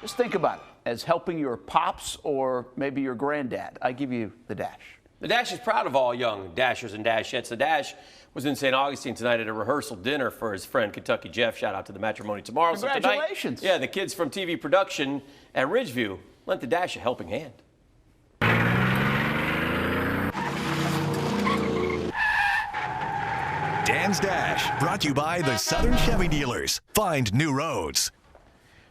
Just think about it as helping your pops or maybe your granddad. I give you the Dash. The Dash is proud of all young Dashers and Dashettes. The Dash was in St. Augustine tonight at a rehearsal dinner for his friend Kentucky Jeff. Shout out to the matrimony tomorrow. Congratulations. So tonight, the kids from TV production at Ridgeview lent the Dash a helping hand. Dan's Dash, brought to you by the Southern Chevy Dealers. Find new roads.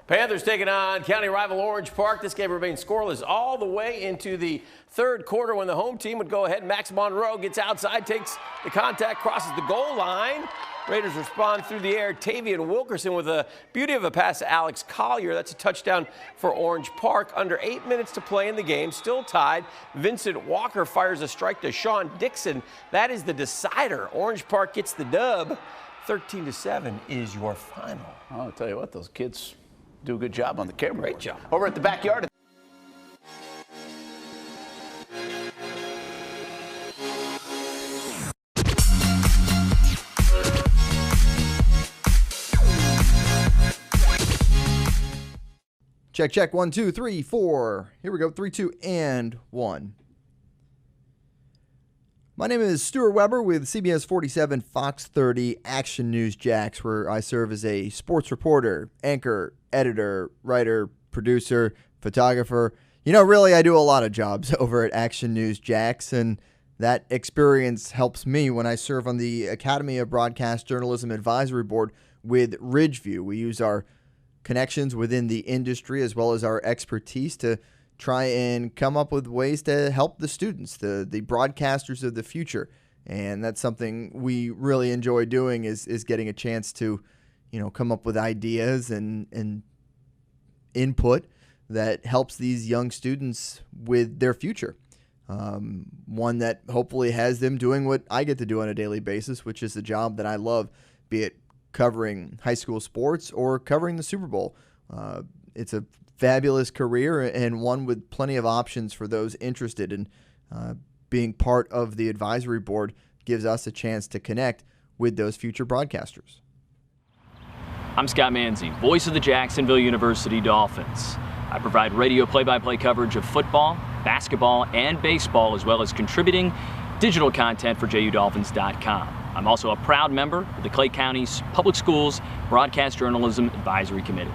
Panthers taking on county rival Orange Park. This game remains scoreless all the way into the third quarter when the home team would go ahead. Max Monroe gets outside, takes the contact, crosses the goal line. Raiders respond through the air. Tavian Wilkerson with a beauty of a pass to Alex Collier. That's a touchdown for Orange Park. Under 8 minutes to play in the game, still tied. Vincent Walker fires a strike to Sean Dixon. That is the decider. Orange Park gets the dub. 13-7 is your final. I'll tell you what, those kids do a good job on the camera. Great job. Over at the backyard. Check, check, 1, 2, 3, 4. Here we go, 3, 2, and 1. My name is Stuart Weber with CBS 47 Fox 30 Action News Jax, where I serve as a sports reporter, anchor, editor, writer, producer, photographer. You know, really, I do a lot of jobs over at Action News Jax, and that experience helps me when I serve on the Academy of Broadcast Journalism Advisory Board with Ridgeview. We use our connections within the industry as well as our expertise to try and come up with ways to help the students, the broadcasters of the future. And that's something we really enjoy doing is getting a chance to, come up with ideas and input that helps these young students with their future. One that hopefully has them doing what I get to do on a daily basis, which is the job that I love, be it covering high school sports or covering the Super Bowl. It's a fabulous career and one with plenty of options for those interested in being part of the advisory board. Gives us a chance to connect with those future broadcasters. I'm Scott Manzi, voice of the Jacksonville University Dolphins. I provide radio play-by-play coverage of football, basketball, and baseball, as well as contributing digital content for JUDolphins.com. I'm also a proud member of the Clay County's Public Schools Broadcast Journalism Advisory Committee.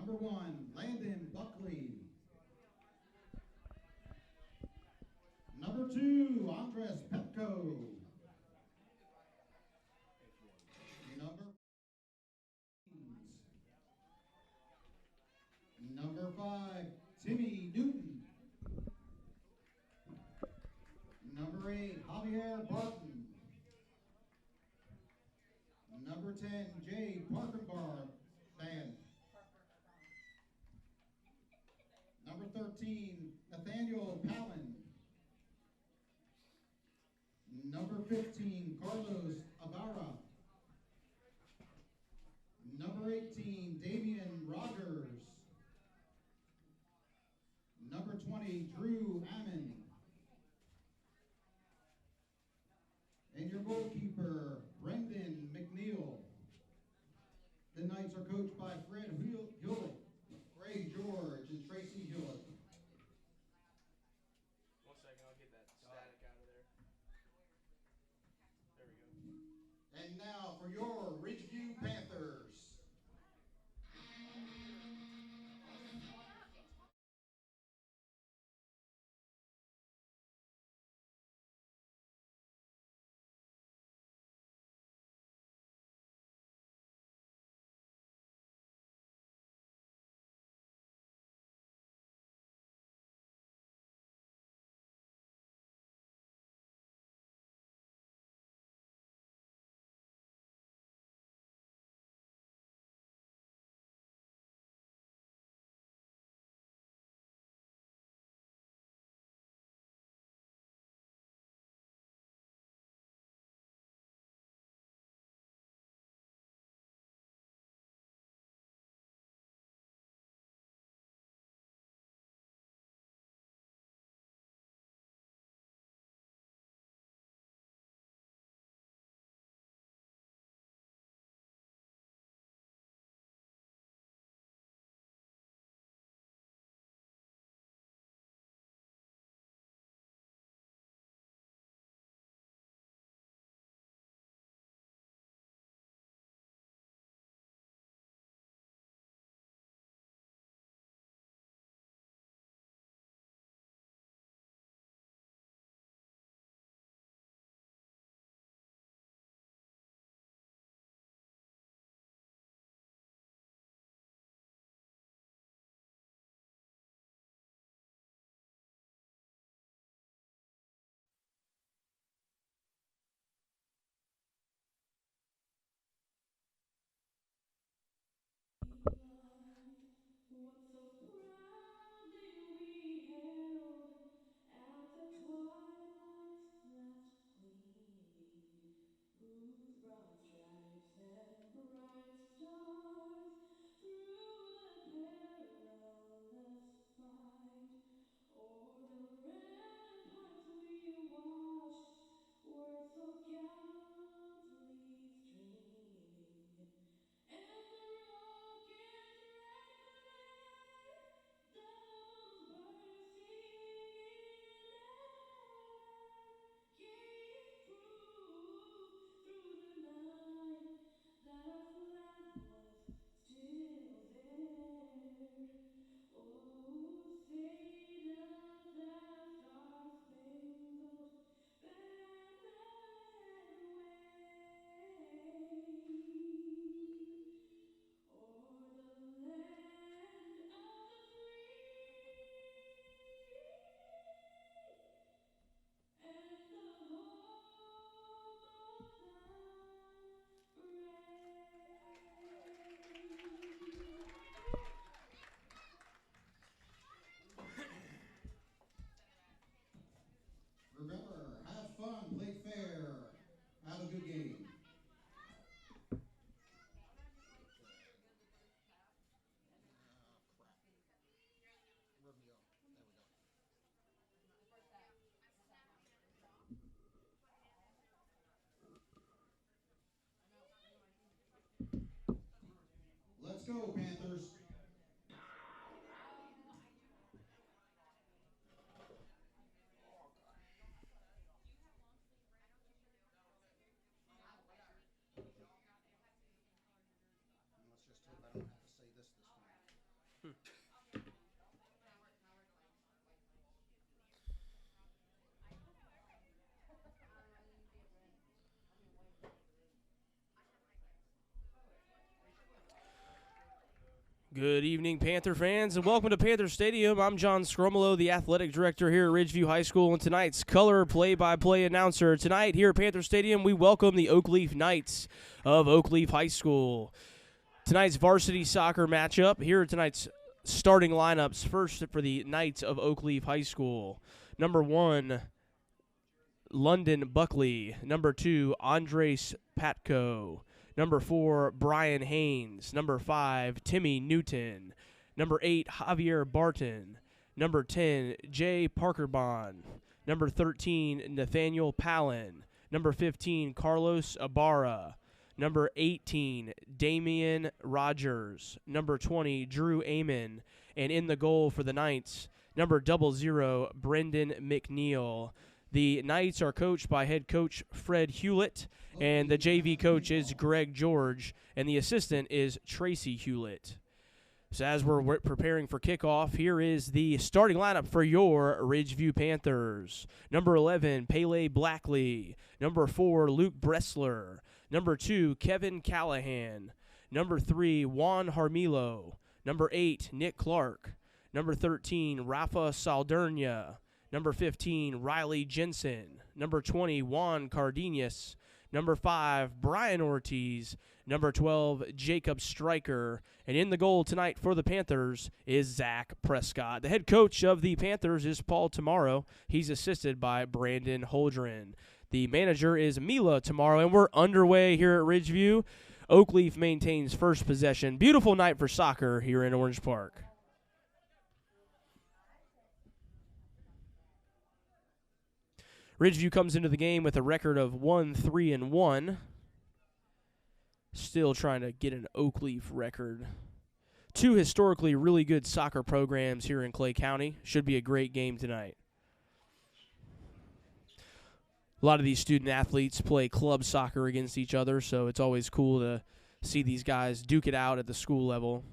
Number 1, Landon Buckley. Number 2, Andres Petco. Number 5, Timmy Newton. Number 8, Javier Barton. Number 10, Jay Parkenbar Band. Number 13, Nathaniel Palin. Number 15, Carlos Ibarra. Number 18, Damian Rogers. Number 20, Drew Ammon. And your goalkeeper, Brendan McNeil. The Knights are coached by Fred Hewlett, Ray George, and Tracy Hewlett. 1 second, I'll get that static out of there. There we go. And now for your Ridgeview Panthers. What so proudly we hailed at the twilight's last gleaming, whose broad stripes and bright stars through the perilous fight o'er the ramparts we watched were so gallantly streaming. And the rocket's red glare doubles bursting in air gave proof through the night that our flag was still there. Oh, say does that star-spangled banner yet wave o'er the land of the free and the home of the brave? Remember, have fun, play fair, have a good game. Let's go, Panthers. Let's just hope I don't have to say this time. Good evening, Panther fans, and welcome to Panther Stadium. I'm John Scromolo, the athletic director here at Ridgeview High School, and tonight's color play-by-play announcer. Tonight here at Panther Stadium, we welcome the OAkleaf Knights of OAkleaf High School. Tonight's varsity soccer matchup. Here are tonight's starting lineups. First for the Knights of OAkleaf High School. Number 1, London Buckley. Number 2, Andres Patko. Number 4, Brian Haynes. Number 5, Timmy Newton. Number 8, Javier Barton. Number 10, Jay Parkerbond. Number 13, Nathaniel Palin. Number 15, Carlos Ibarra. Number 18, Damian Rogers. Number 20, Drew Amon. And in the goal for the Knights, number 00, Brendan McNeil. The Knights are coached by head coach Fred Hewlett, and the JV coach is Greg George, and the assistant is Tracy Hewlett. So as we're preparing for kickoff, here is the starting lineup for your Ridgeview Panthers. Number 11, Pele Blackley. Number 4, Luke Bressler. Number 2, Kevin Callahan. Number 3, Juan Harmilo. Number 8, Nick Clark. Number 13, Rafa Saldernia. Number 15, Riley Jensen. Number 20, Juan Cardenas. Number 5, Brian Ortiz. Number 12, Jacob Stryker. And in the goal tonight for the Panthers is Zach Prescott. The head coach of the Panthers is Paul Tamaro. He's assisted by Brandon Holdren. The manager is Mila Tamaro, and we're underway here at Ridgeview. OAkleaf maintains first possession. Beautiful night for soccer here in Orange Park. Ridgeview comes into the game with a record of 1-3-1. Still trying to get an OAkleaf record. 2 historically really good soccer programs here in Clay County. Should be a great game tonight. A lot of these student athletes play club soccer against each other, so it's always cool to see these guys duke it out at the school level.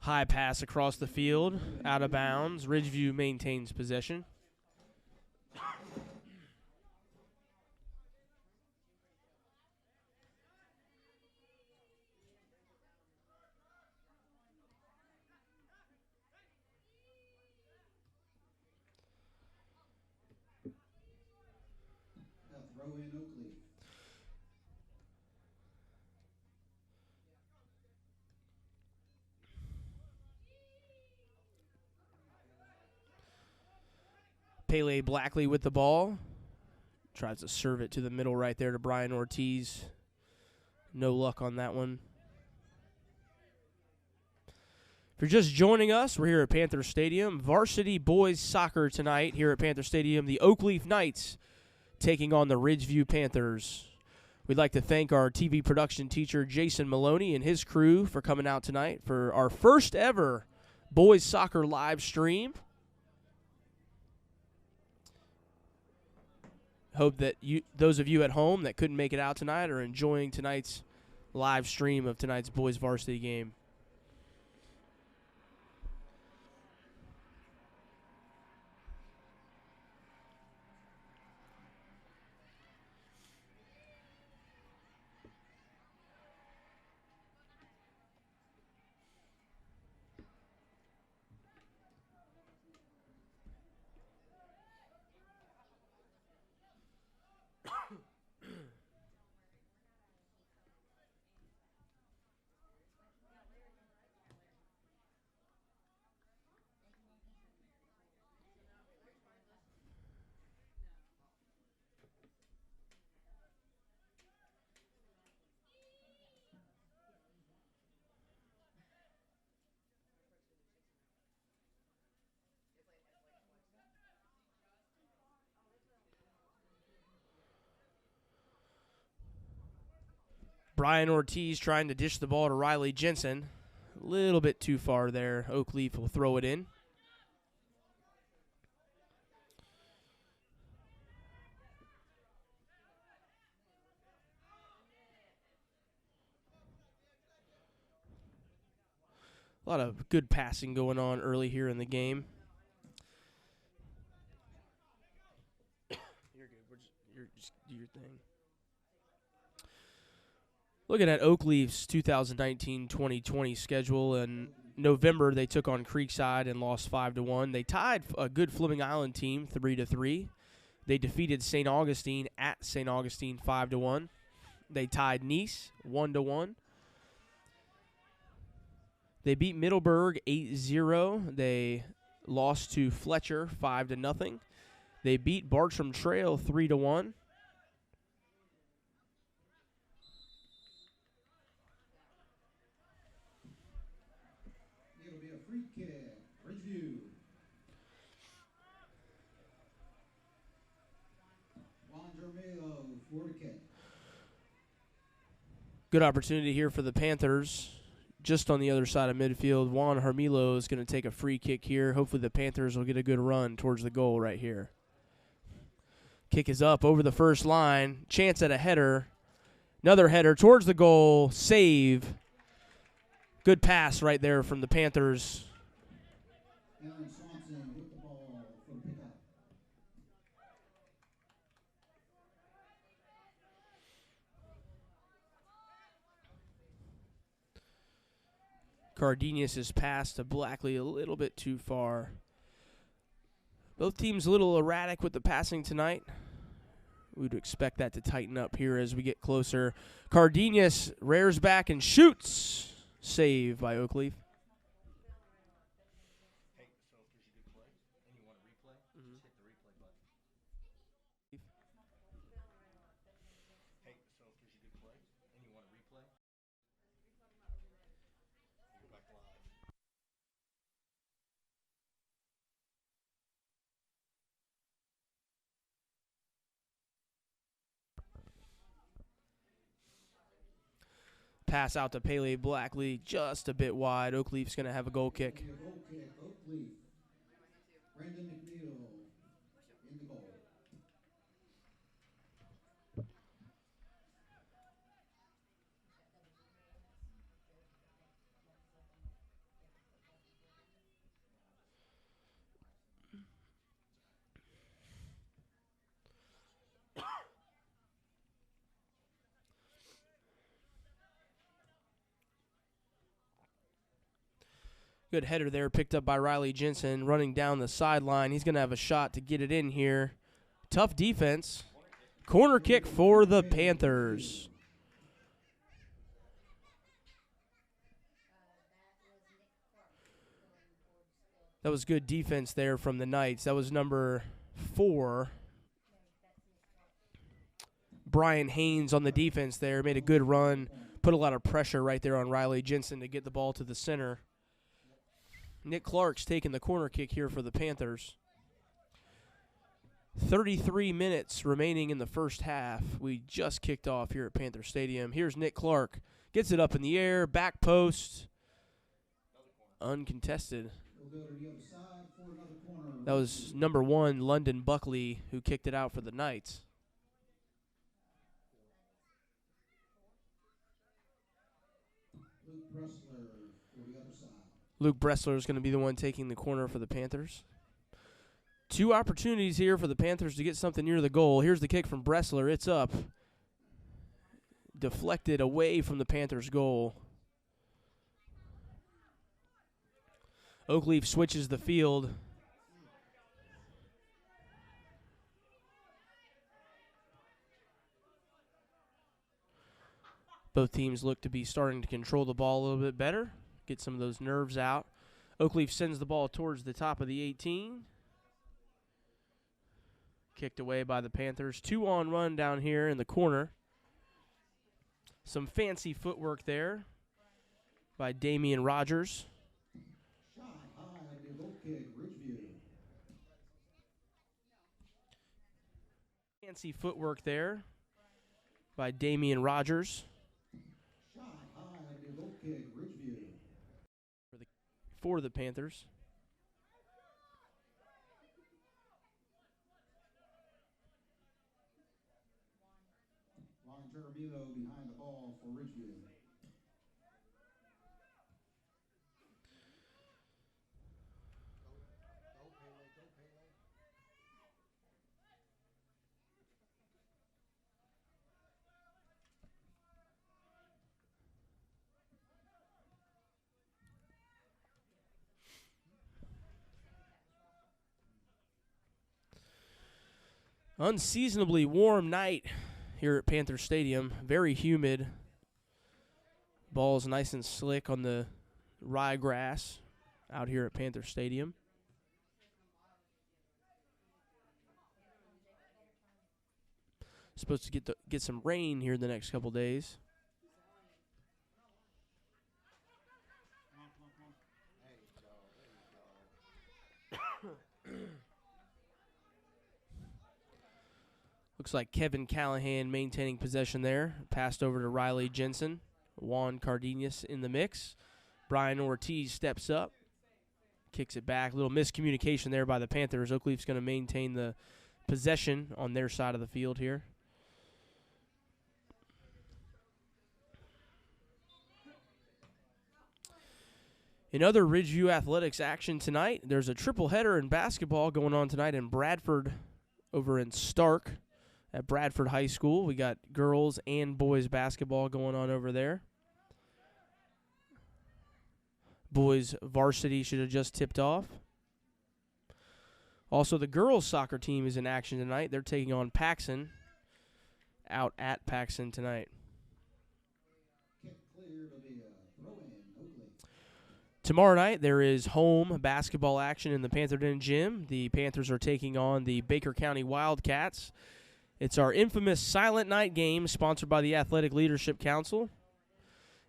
High pass across the field, out of bounds. Ridgeview maintains possession. Now throw in OAkleaf. Pele Blackley with the ball. Tries to serve it to the middle right there to Brian Ortiz. No luck on that one. If you're just joining us, we're here at Panther Stadium. Varsity boys soccer tonight here at Panther Stadium. The OAkleaf Knights taking on the Ridgeview Panthers. We'd like to thank our TV production teacher, Jason Maloney, and his crew for coming out tonight for our first ever boys soccer live stream. Hope that those of you at home that couldn't make it out tonight are enjoying tonight's live stream of tonight's boys varsity game. Brian Ortiz trying to dish the ball to Riley Jensen. A little bit too far there. OAkleaf will throw it in. A lot of good passing going on early here in the game. You're good. You're just do your thing. Looking at Oakleaf's 2019-2020 schedule, in November they took on Creekside and lost 5-1. They tied a good Fleming Island team 3-3. They defeated St. Augustine at St. Augustine 5-1. They tied Nice 1-1. They beat Middleburg 8-0. They lost to Fletcher 5-0. They beat Bartram Trail 3-1. It'll be a free kick. Ridgeview. Juan Germelo for the kick. Good opportunity here for the Panthers. Just on the other side of midfield, Juan Hermilo is going to take a free kick here. Hopefully the Panthers will get a good run towards the goal right here. Kick is up over the first line. Chance at a header. Another header towards the goal. Save. Good pass right there from the Panthers. Aaron Swanson with the ball for the pickup. Cardenas' pass to Blackley a little bit too far. Both teams a little erratic with the passing tonight. We'd expect that to tighten up here as we get closer. Cardenas rears back and shoots. Save by OAkleaf. Pass out to Pele Blackley, just a bit wide. OAkleaf's going to have a goal kick. It'll be a goal kick. OAkleaf. Brendan McNeil in the goal. Good header there, picked up by Riley Jensen, running down the sideline. He's going to have a shot to get it in here. Tough defense. Corner kick for the Panthers. That was good defense there from the Knights. That was number 4. Brian Haynes on the defense there. Made a good run. Put a lot of pressure right there on Riley Jensen to get the ball to the center. Nick Clark's taking the corner kick here for the Panthers. 33 minutes remaining in the first half. We just kicked off here at Panther Stadium. Here's Nick Clark. Gets it up in the air, back post. Uncontested. We'll go to the other side for another corner. That was number 1, London Buckley, who kicked it out for the Knights. Luke Bressler for the other side. Luke Bressler is going to be the one taking the corner for the Panthers. 2 opportunities here for the Panthers to get something near the goal. Here's the kick from Bressler. It's up. Deflected away from the Panthers' goal. OAkleaf switches the field. Both teams look to be starting to control the ball a little bit better. Get some of those nerves out. OAkleaf sends the ball towards the top of the 18. Kicked away by the Panthers. 2-on run down here in the corner. Some fancy footwork there by Damian Rogers. Shot high. It'll be a goal kick. Ridgeview. Fancy footwork there by Damian Rogers. Shot high. It'll be a goal kick. Ridgeview. For the Panthers. Juan Germelo behind the ball for Ridgeview. Unseasonably warm night here at Panther Stadium. Very humid. Ball's nice and slick on the ryegrass out here at Panther Stadium. Supposed to get some rain here the next couple days. Looks like Kevin Callahan maintaining possession there. Passed over to Riley Jensen. Juan Cardenas in the mix. Brian Ortiz steps up. Kicks it back. A little miscommunication there by the Panthers. OAkleaf's going to maintain the possession on their side of the field here. In other Ridgeview athletics action tonight, there's a triple header in basketball going on tonight in Bradford over in Stark at Bradford High School. We got girls and boys basketball going on over there. Boys varsity should have just tipped off. Also, the girls soccer team is in action tonight. They're taking on Paxson out at Paxson tonight. Tomorrow night, there is home basketball action in the Panther Den Gym. The Panthers are taking on the Baker County Wildcats. It's our infamous Silent Night game sponsored by the Athletic Leadership Council.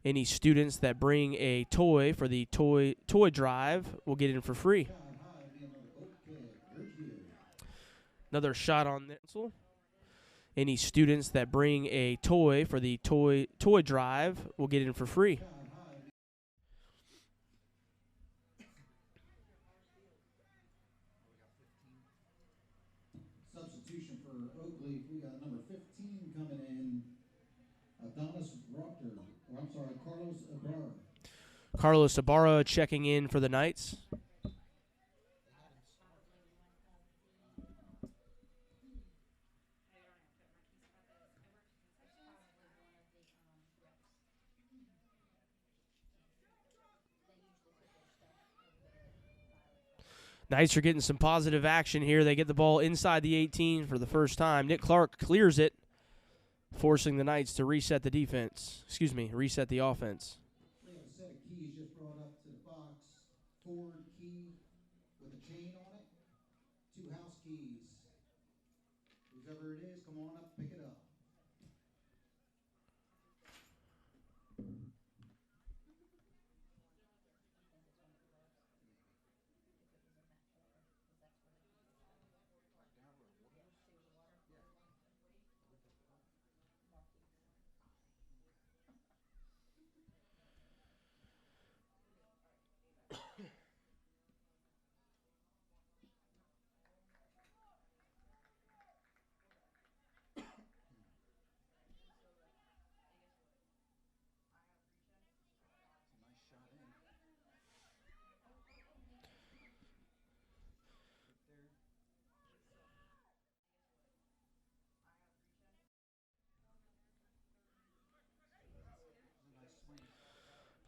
Any students that bring a toy for the toy drive will get in for free. Another shot on this. Any students that bring a toy for the toy drive will get in for free. Substitution for OAkleaf, we got number 15 coming in, Carlos Ibarra. Carlos Ibarra checking in for the Knights. Knights are getting some positive action here. They get the ball inside the 18 for the first time. Nick Clark clears it, forcing the Knights to reset the defense. Reset the offense. We have a set of keys just brought up to the box. Forward key with a chain on it. 2 house keys. Whoever it is, come on up, pick it up.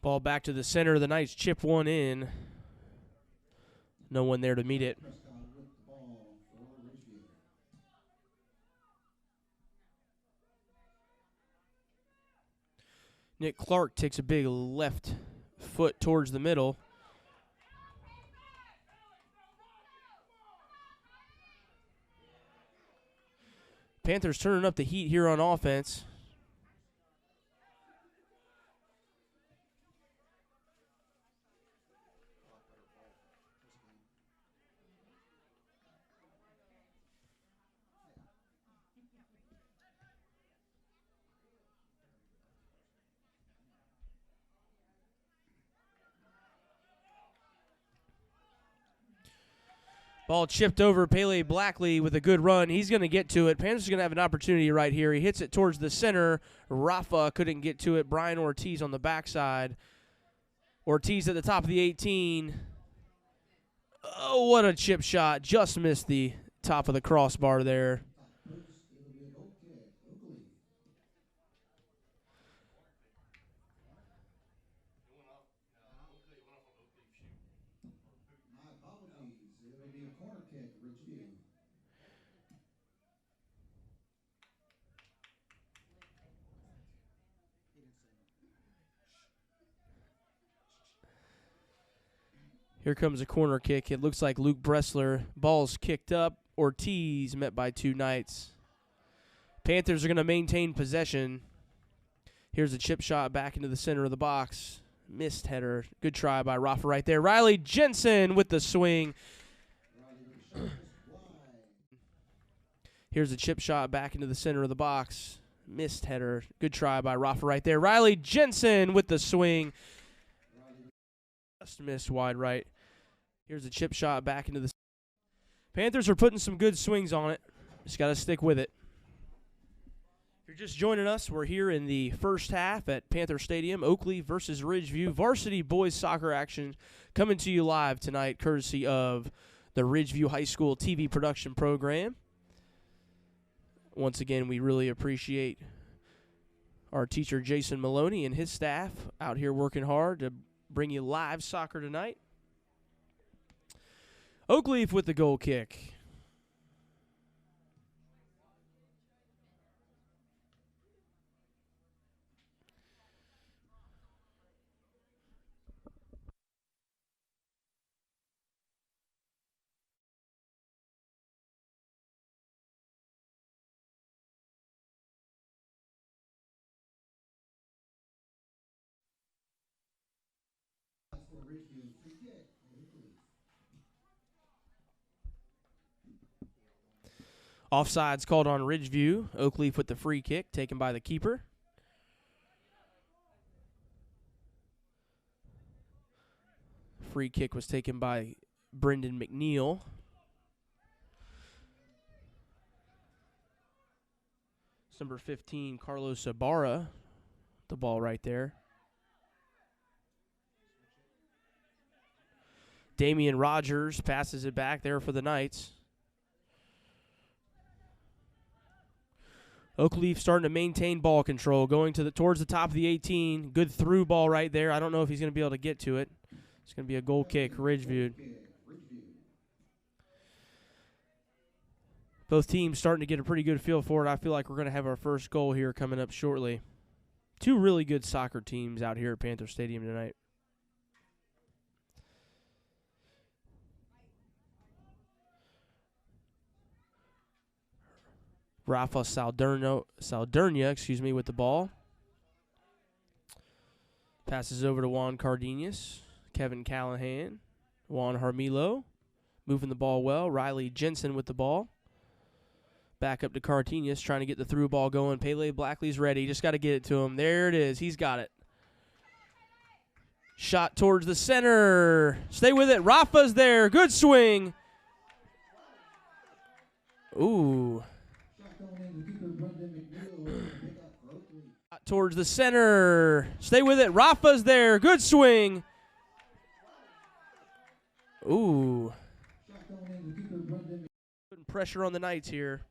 Ball back to the center. The Knights chip one in. No one there to meet it. Prescott with the ball for Ridgeview. Nick Clark takes a big left foot towards the middle. Panthers turning up the heat here on offense. Ball chipped over Pele Blackley with a good run. He's going to get to it. Panthers are going to have an opportunity right here. He hits it towards the center. Rafa couldn't get to it. Brian Ortiz on the backside. Ortiz at the top of the 18. Oh, what a chip shot. Just missed the top of the crossbar there. Here comes a corner kick. It looks like Luke Bressler. Ball's kicked up. Ortiz met by two Knights. Panthers are going to maintain possession. Here's a chip shot back into the center of the box. Missed header. Good try by Rafa right there. Riley Jensen with the swing. Here's a chip shot back into the center of the box. Missed header. Good try by Rafa right there. Riley Jensen with the swing. Just missed wide right. Here's a chip shot back into the. Panthers are putting some good swings on it. Just got to stick with it. If you're just joining us, we're here in the first half at Panther Stadium. OAkleaf versus Ridgeview. Varsity boys soccer action coming to you live tonight, courtesy of the Ridgeview High School TV production program. Once again, we really appreciate our teacher, Jason Maloney, and his staff out here working hard to bring you live soccer tonight. OAkleaf with the goal kick. For Ridgeview, free kick. OAkleaf. Offsides called on Ridgeview. OAkleaf with the free kick taken by the keeper. Free kick was taken by Brendan McNeil. It's number 15, Carlos Ibarra. The ball right there. Damian Rogers passes it back there for the Knights. OAkleaf starting to maintain ball control, going to towards the top of the 18. Good through ball right there. I don't know if he's going to be able to get to it. It's going to be a goal kick, Ridgeview. Both teams starting to get a pretty good feel for it. I feel like we're going to have our first goal here coming up shortly. Two really good soccer teams out here at Panther Stadium tonight. Rafa Saldernia, with the ball. Passes over to Juan Cardenas. Kevin Callahan. Juan Harmilo. Moving the ball well. Riley Jensen with the ball. Back up to Cardenas, trying to get the through ball going. Pele Blackley's ready. Just got to get it to him. There it is. He's got it. Shot towards the center. Stay with it. Rafa's there. Good swing. Ooh. Towards the center. Stay with it. Rafa's there. Good swing. Ooh. Putting pressure on the Knights here.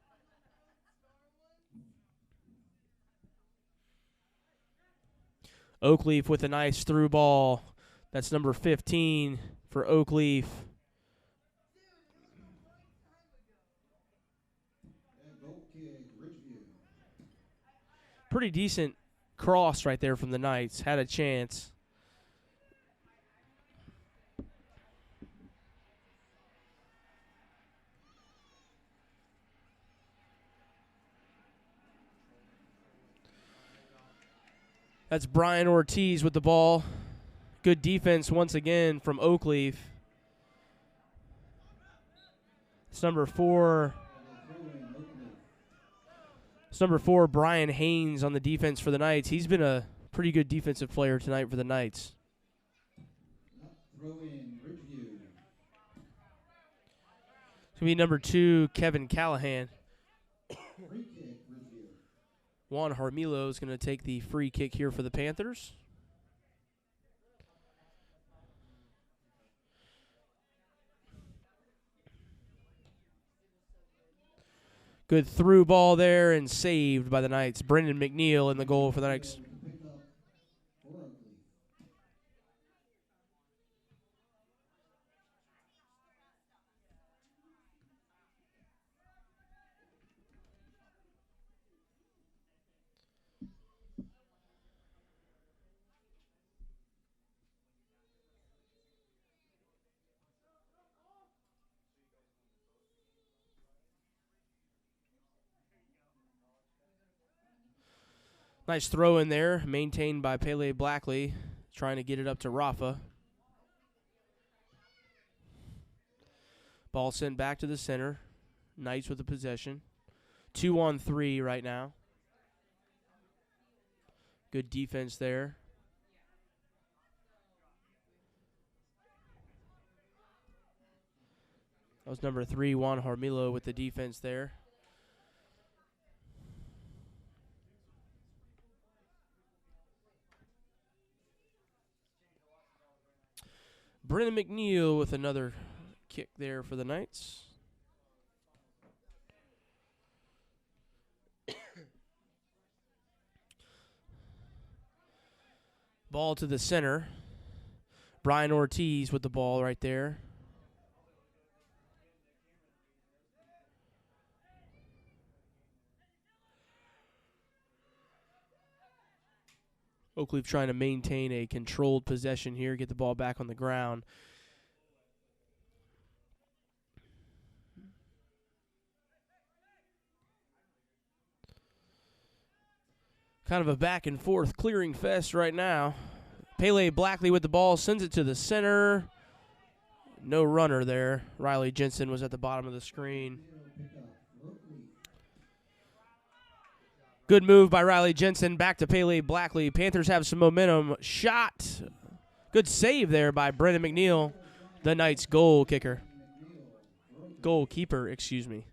OAkleaf with a nice through ball. That's number 15 for OAkleaf. Pretty decent cross right there from the Knights. Had a chance. That's Brian Ortiz with the ball. Good defense once again from OAkleaf. It's number 4. It's number 4, Brian Haynes on the defense for the Knights. He's been a pretty good defensive player tonight for the Knights. Throw in Ridgeview. It's going to be number 2, Kevin Callahan. Free kick, Ridgeview. Juan Harmilo is going to take the free kick here for the Panthers. Good through ball there and saved by the Knights. Brendan McNeil in the goal for the Knights. Pick up for OAkleaf. Nice throw in there, maintained by Pele Blackley, trying to get it up to Rafa. Ball sent back to the center. Knights with the possession. 2-on-3 right now. Good defense there. That was number 3, Juan Harmilo, with the defense there. Brennan McNeil with another kick there for the Knights. Ball to the center. Brian Ortiz with the ball right there. Oakleaf trying to maintain a controlled possession here, get the ball back on the ground. Kind of a back and forth clearing fest right now. Pele Blackley with the ball, sends it to the center. No runner there. Riley Jensen was at the bottom of the screen. Good move by Riley Jensen. Back to Pele Blackley. Panthers have some momentum. Shot. Good save there by Brendan McNeil, the Knights' goal kicker. Goalkeeper, excuse me.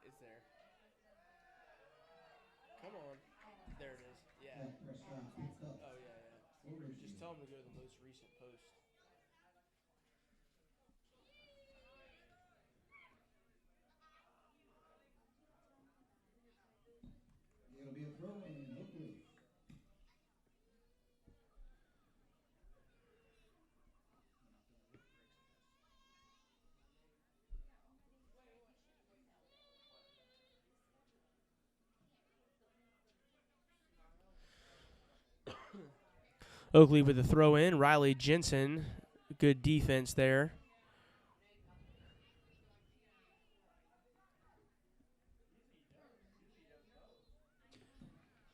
It's there. Come on. There it is. Yeah. Oh, yeah. Just tell them to go to the most recent post. It'll be a throw in OAkleaf. Oakley with the throw in. Riley Jensen, good defense there.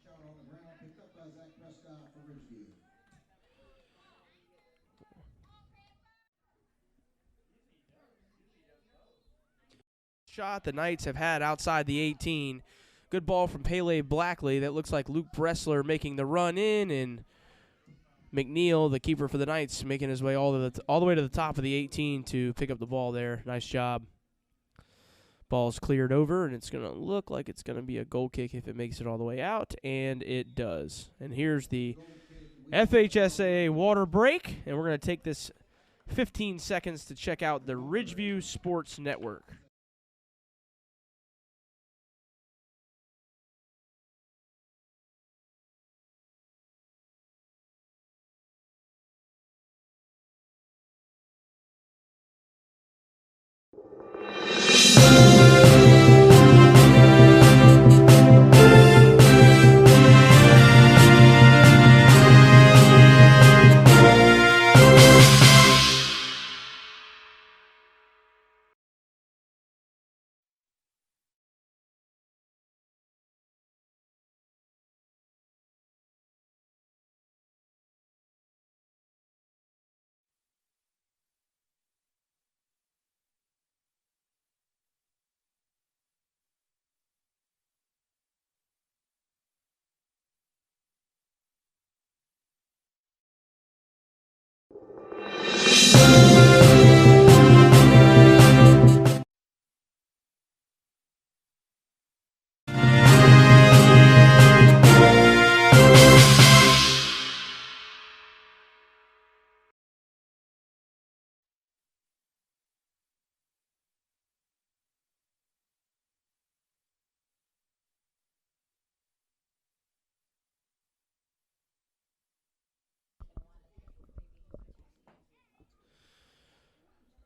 Shot on the ground, picked up by Zach Prescott for Ridgeview. Shot the Knights have had outside the 18. Good ball from Pele Blackley. That looks like Luke Bressler making the run in, and McNeil, the keeper for the Knights, making his way all the way to the top of the 18 to pick up the ball there. Nice job. Ball's cleared over, and it's going to look like it's going to be a goal kick if it makes it all the way out, and it does. And here's the FHSAA water break, and we're going to take this 15 seconds to check out the Ridgeview Sports Network.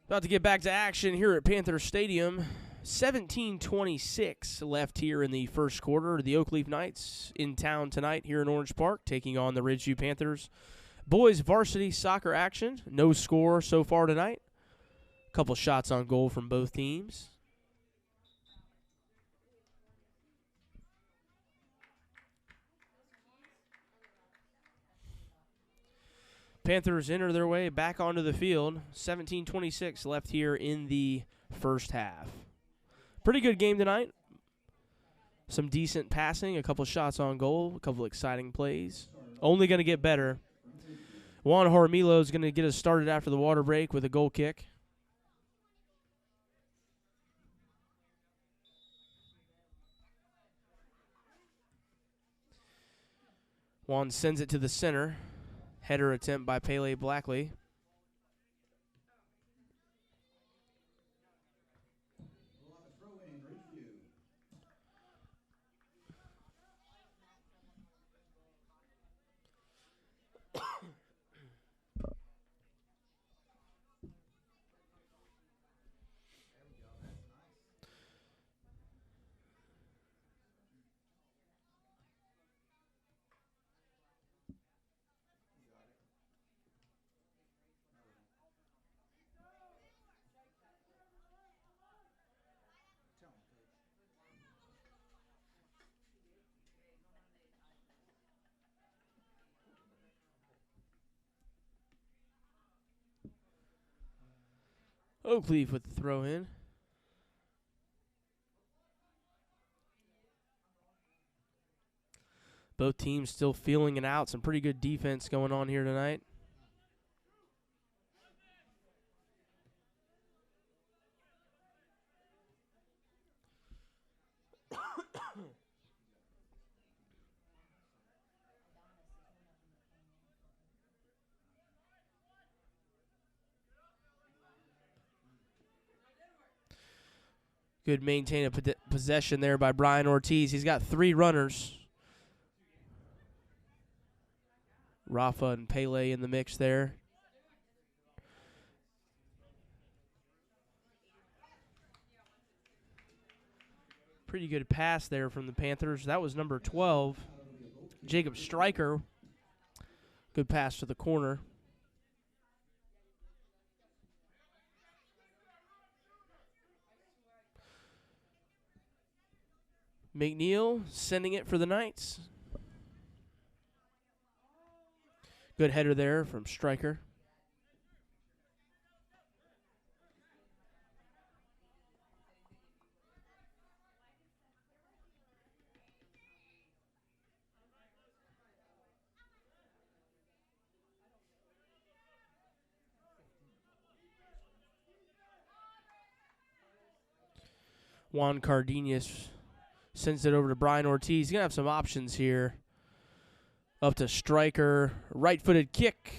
About to get back to action here at Panther Stadium. 17:26 left here in the first quarter. The Oakleaf Knights in town tonight here in Orange Park, taking on the Ridgeview Panthers. Boys varsity soccer action. No score so far tonight. A couple shots on goal from both teams. Panthers enter their way back onto the field. 17:26 left here in the first half. Pretty good game tonight. Some decent passing, a couple shots on goal, a couple exciting plays. Only going to get better. Juan Jaramillo is going to get us started after the water break with a goal kick. Juan sends it to the center. Header attempt by Pele Blackley. Oakleaf with the throw in. Both teams still feeling it out. Some pretty good defense going on here tonight. Good maintain of possession there by Brian Ortiz. He's got 3 runners. Rafa and Pele in the mix there. Pretty good pass there from the Panthers. That was number 12, Jacob Stryker. Good pass to the corner. McNeil sending it for the Knights. Good header there from Stryker. Juan Cardenas sends it over to Brian Ortiz. He's going to have some options here. Up to Stryker. Right-footed kick.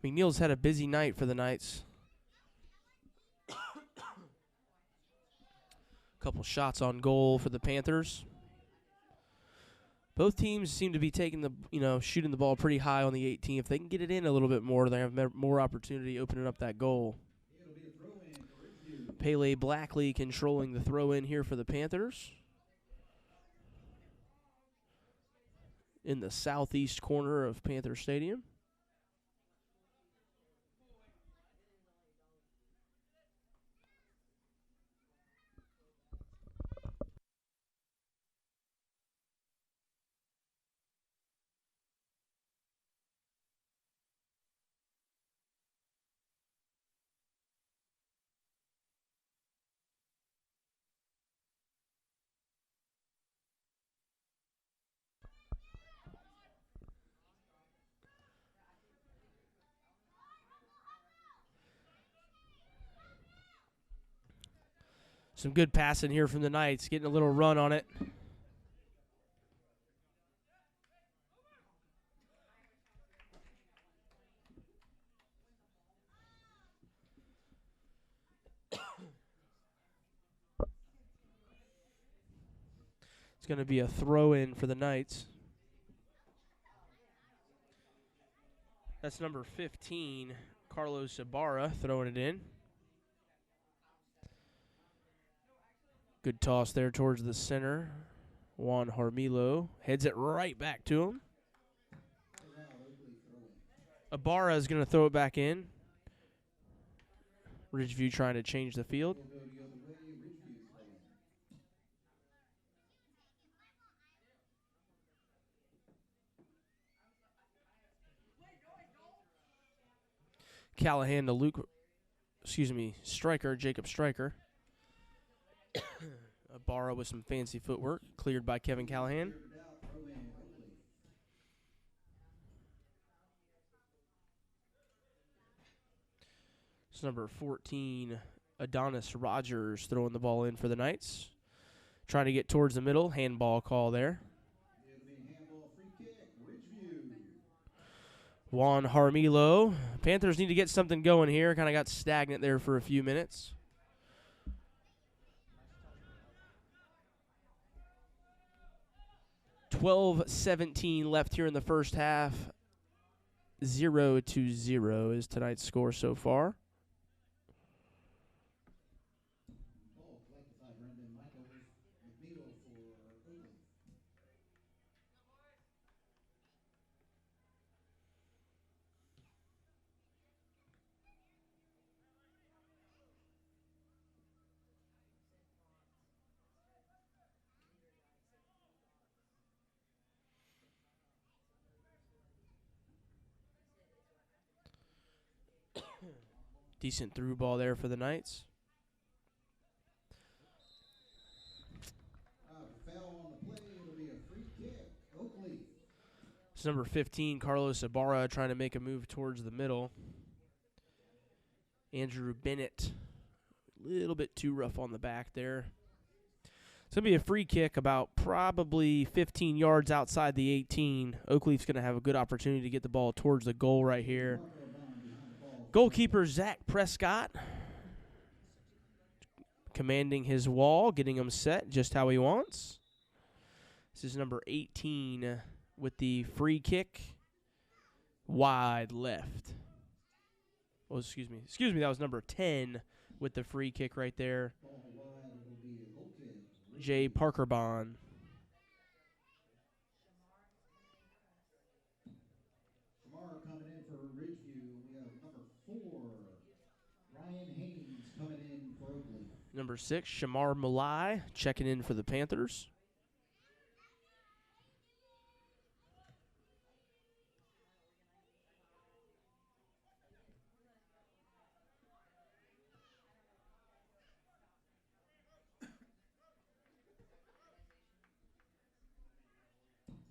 McNeil's had a busy night for the Knights. Couple shots on goal for the Panthers. Both teams seem to be taking shooting the ball pretty high on the 18. If they can get it in a little bit more, they have more opportunity opening up that goal. Pele Blackley controlling the throw-in here for the Panthers. In the southeast corner of Panther Stadium. Some good passing here from the Knights, getting a little run on it. It's going to be a throw-in for the Knights. That's number 15, Carlos Ibarra, throwing it in. Good toss there towards the center. Juan Harmilo heads it right back to him. Ibarra is going to throw it back in. Ridgeview trying to change the field. Callahan to Stryker, Jacob Stryker. Ibarra with some fancy footwork, cleared by Kevin Callahan. It's number 14, Adonis Rogers, throwing the ball in for the Knights. Trying to get towards the middle. Handball call there. Juan Harmilo. Panthers need to get something going here. Kind of got stagnant there for a few minutes. $12:17 left here in the first half. 0-0 is tonight's score so far. Decent through ball there for the Knights. Foul on the play. It'll be a free kick. OAkleaf. It's number 15, Carlos Ibarra, trying to make a move towards the middle. Andrew Bennett, a little bit too rough on the back there. It's going to be a free kick about probably 15 yards outside the 18. OAkleaf's going to have a good opportunity to get the ball towards the goal right here. Goalkeeper Zach Prescott commanding his wall, getting him set just how he wants. This is number 18 with the free kick. Wide left. Oh, excuse me. That was number 10 with the free kick right there. Jay Parkerbon. Shamar coming in for Ridgeview. We have number 4, Ryan Haynes coming in for OAkleaf. Number 6, Shamar Malai checking in for the Panthers.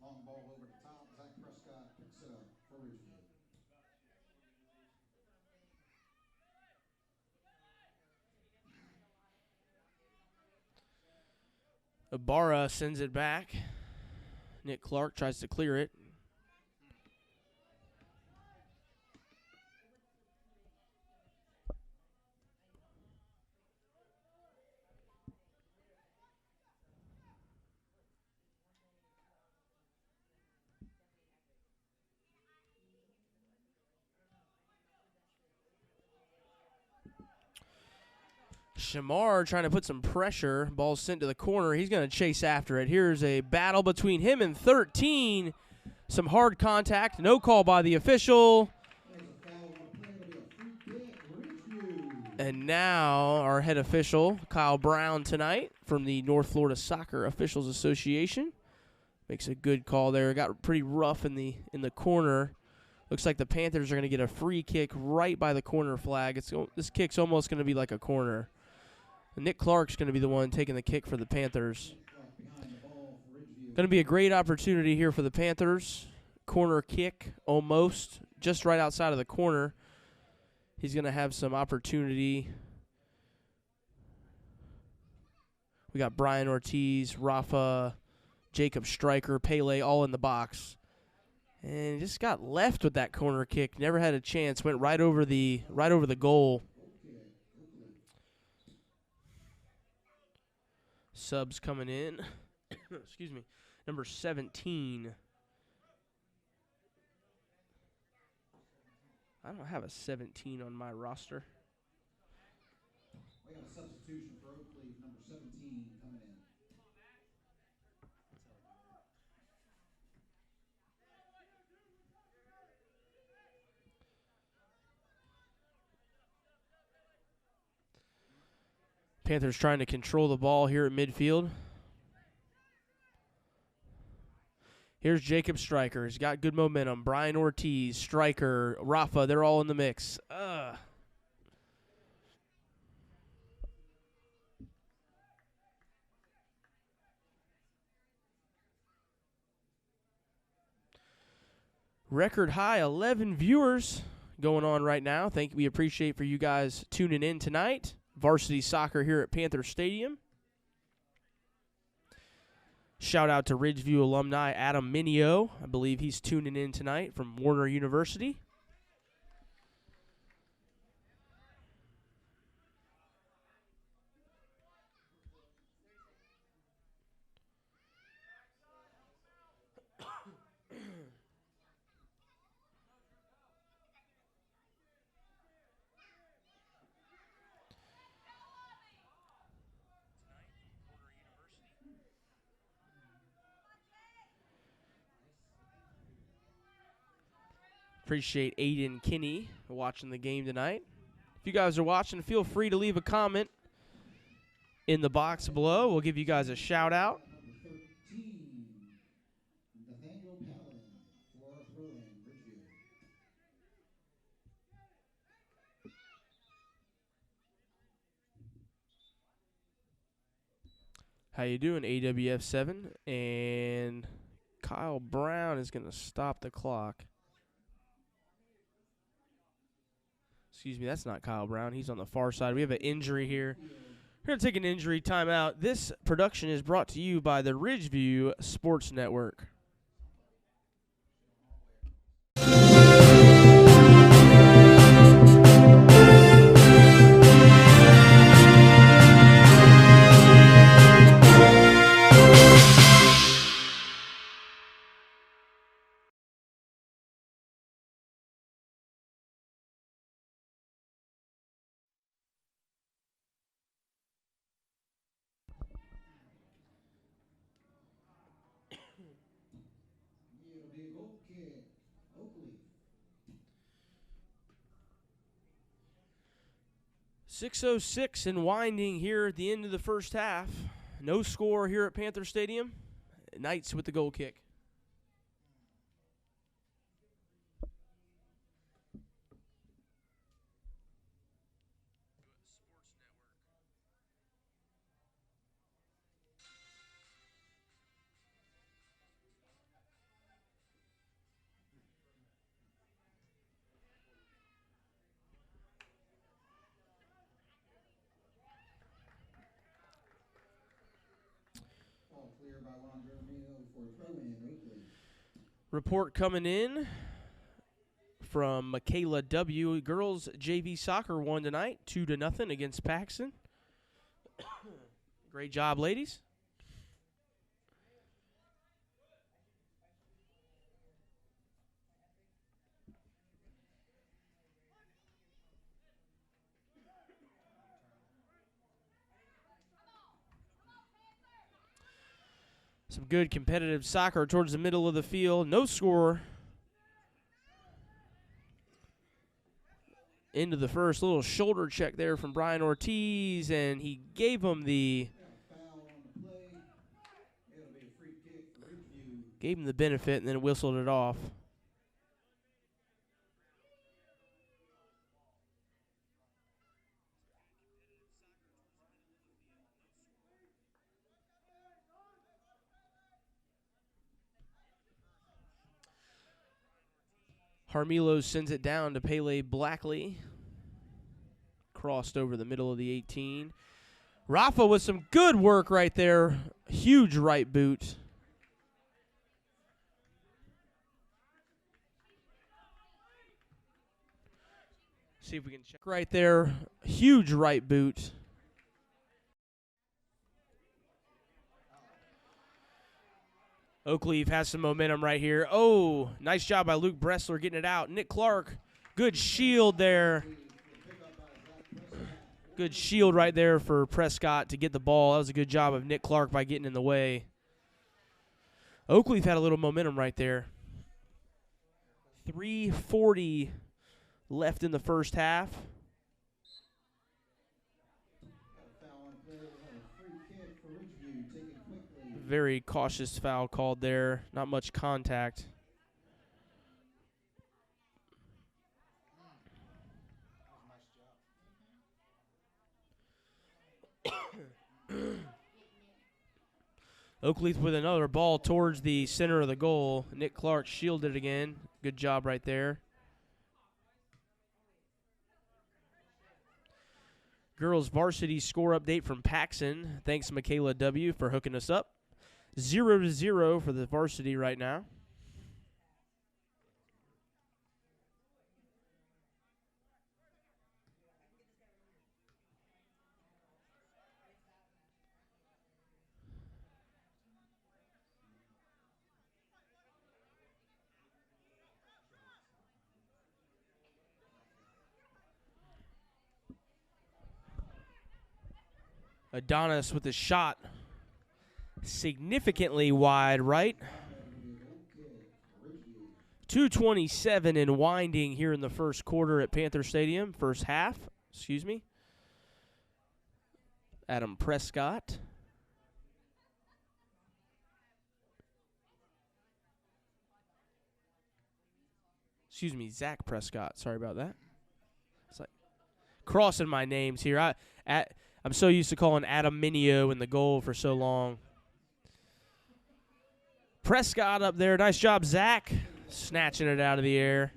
Long ball over the top. Zach Prescott picks it up for Ridgeview. Ibarra sends it back. Nick Clark tries to clear it. Shamar trying to put some pressure. Ball sent to the corner. He's going to chase after it. Here's a battle between him and 13. Some hard contact. No call by the official. And now our head official, Kyle Brown, tonight from the North Florida Soccer Officials Association, makes a good call there. It got pretty rough in the corner. Looks like the Panthers are going to get a free kick right by the corner flag. This kick's almost going to be like a corner. Nick Clark's going to be the one taking the kick for the Panthers. Going to be a great opportunity here for the Panthers. Corner kick, almost, just right outside of the corner. He's going to have some opportunity. We got Brian Ortiz, Rafa, Jacob Stryker, Pele, all in the box. And just got left with that corner kick. Never had a chance. Went right over the goal. Subs coming in. Excuse me. Number 17. I don't have a 17 on my roster. We got a substitution for OAkleaf, number 17 coming in. Panthers trying to control the ball here at midfield. Here's Jacob Stryker. He's got good momentum. Brian Ortiz, Stryker, Rafa, they're all in the mix. Record high 11 viewers going on right now. We appreciate for you guys tuning in tonight. Varsity Soccer here at Panther Stadium. Shout out to Ridgeview alumni Adam Minio. I believe he's tuning in tonight from Warner University. Appreciate Aiden Kinney watching the game tonight. If you guys are watching, feel free to leave a comment in the box below. We'll give you guys a shout out. Number 13, Nathaniel Palin for a throw-in, Ridgeview. How you doing, AWF7? And Kyle Brown is going to stop the clock. Excuse me, that's not Kyle Brown. He's on the far side. We have an injury here. We're going to take an injury timeout. This production is brought to you by the Ridgeview Sports Network. It'll be a goal kick, OAkleaf. 6:06 and winding here at the end of the first half. No score here at Panther Stadium. Knights with the goal kick. Ball clear by Juan Jeremio for a throw-in, OAkleaf. Report coming in from Michaela W. Girls JV Soccer won tonight, 2-0 against Paxton. Great job, ladies. Some good competitive soccer towards the middle of the field. No score. Into the first, little shoulder check there from Brian Ortiz, and he gave him the Foul on the play. It'll be a free kick for Ridgeview. gave him the benefit and then whistled it off. Harmilo sends it down to Pele Blackley. Crossed over the middle of the 18. Rafa with some good work right there. Huge right boot. See if we can check right there. Huge right boot. OAkleaf has some momentum right here. Oh, nice job by Luke Bressler getting it out. Nick Clark Good shield there. Good shield right there for Prescott to get the ball. That was a good job of Nick Clark by getting in the way. OAkleaf had a little momentum right there. 3:40 left in the first half. Foul on play. We'll have a free kick for Ridgeview. Taken quickly. Very cautious foul called there. Not much contact. OAkleaf with another ball towards the center of the goal. Nick Clark shielded it again. Good job right there. Girls varsity score update from Paxson. Thanks, Michaela W., for hooking us up. 0-0 for the varsity right now. Adonis with a shot significantly wide right. 2:27 and winding here in the first quarter at Panther Stadium. First half, excuse me. Adam Prescott. Excuse me, Zach Prescott. Sorry about that. It's like crossing my names here. I'm so used to calling Adam Minio in the goal for so long. Prescott up there. Nice job, Zach. Snatching it out of the air.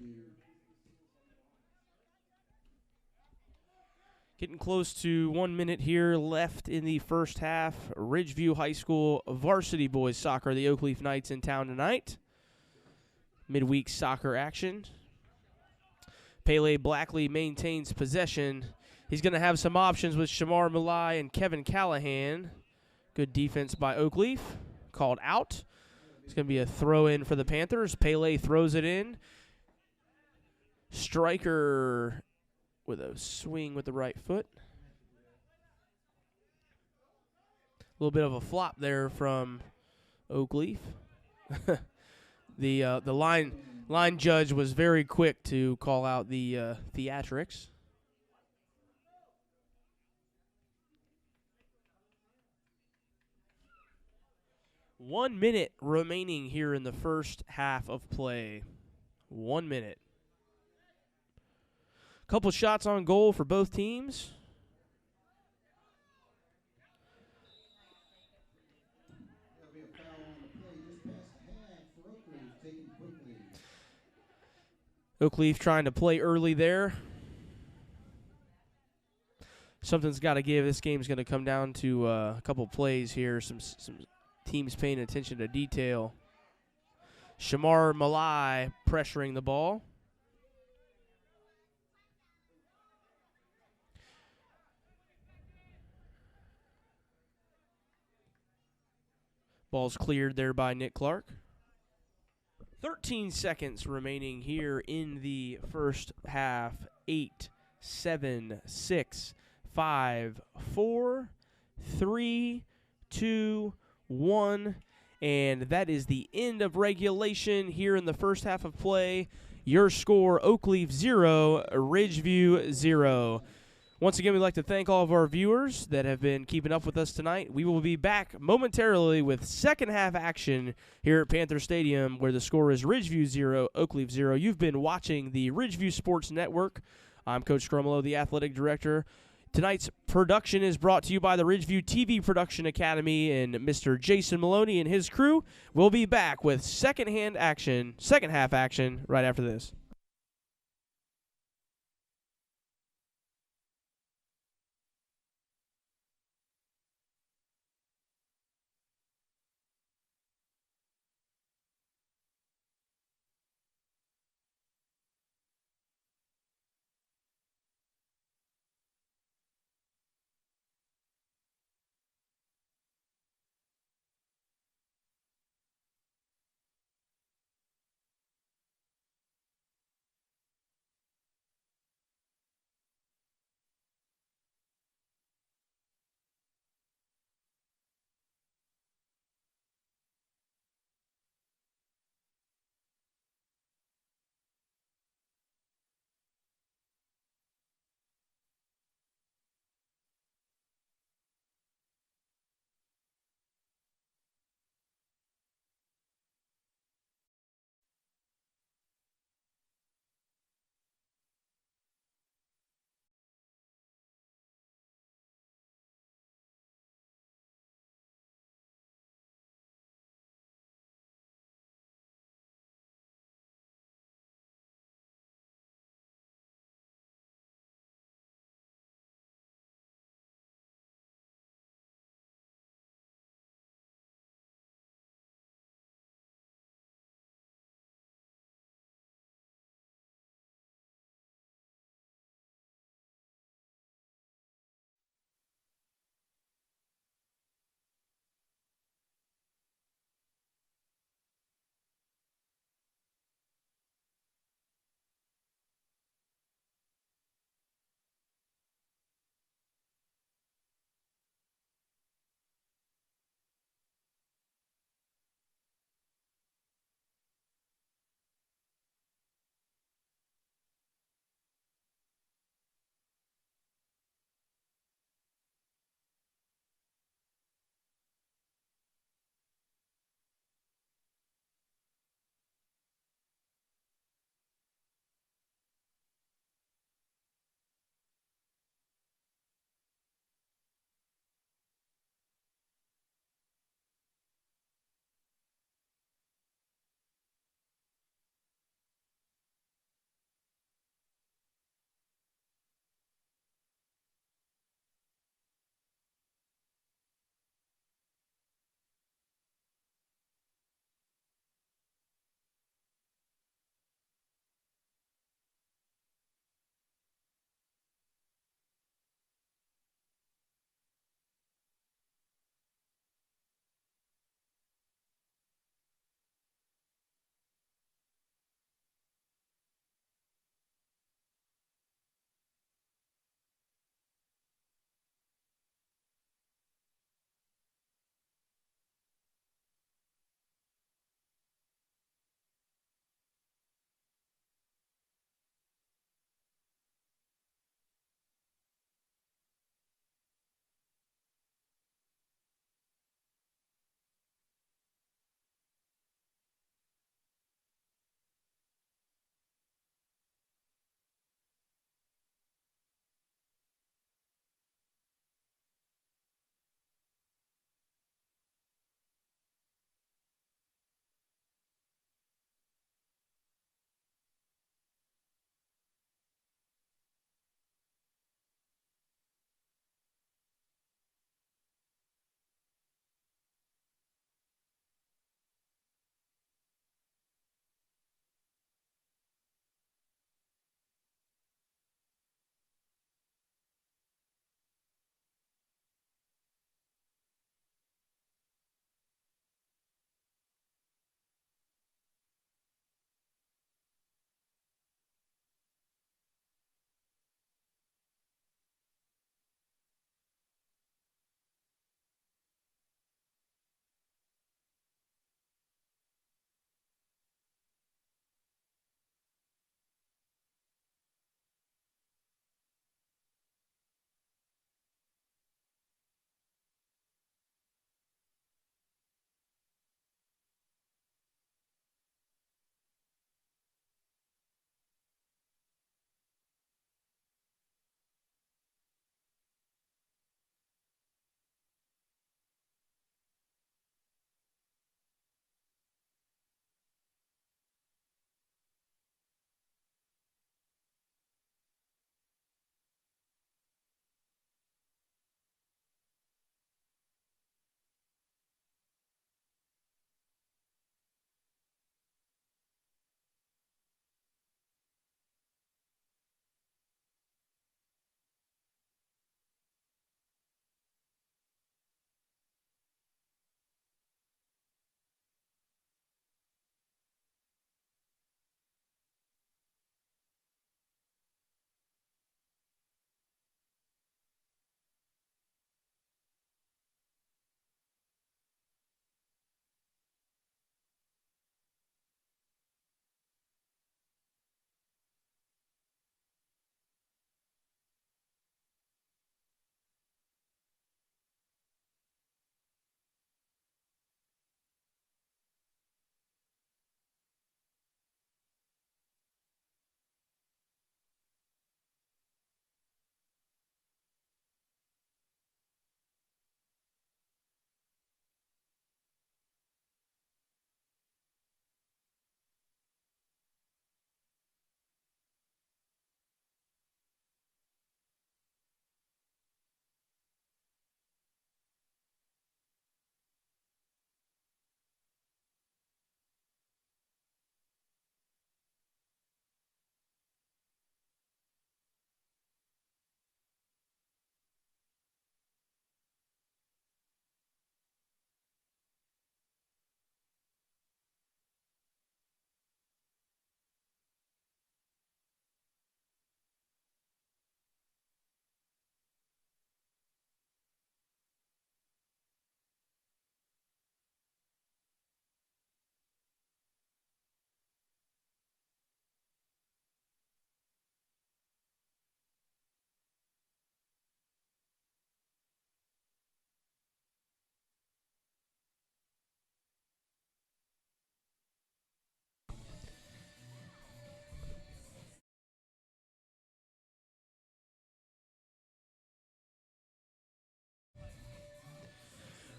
Getting close to 1 minute here left in the first half. Ridgeview High School varsity boys soccer. The OAkleaf Knights in town tonight. Midweek soccer action. Pele Blackley maintains possession. He's going to have some options with Shamar Malai and Kevin Callahan. Good defense by OAkleaf. Called out. It's going to be a throw-in for the Panthers. Pele throws it in. Striker with a swing with the right foot. A little bit of a flop there from OAkleaf. The line judge was very quick to call out the theatrics. One minute remaining here in the first half of play. 1 minute. Couple shots on goal for both teams. There'll be a foul on the play just past the half for OAkleaf. Taken quickly. OAkleaf trying to play early there. Something's got to give. This game's going to come down to a couple plays here. Some teams paying attention to detail. Shamar Malai pressuring the ball. Ball's cleared there by Nick Clark. 13 seconds remaining here in the first half. 8, 7, 6, 5, 4, 3, 2, 1. And that is the end of regulation here in the first half of play. Your score, OAkleaf 0, Ridgeview 0. Once again, we'd like to thank all of our viewers that have been keeping up with us tonight. We will be back momentarily with second half action here at Panther Stadium, where the score is Ridgeview 0, OAkleaf 0. You've been watching the Ridgeview Sports Network. I'm Coach Scrumolo, the athletic director. Tonight's production is brought to you by the Ridgeview TV Production Academy and Mr. Jason Maloney and his crew. We'll be back with second half action right after this.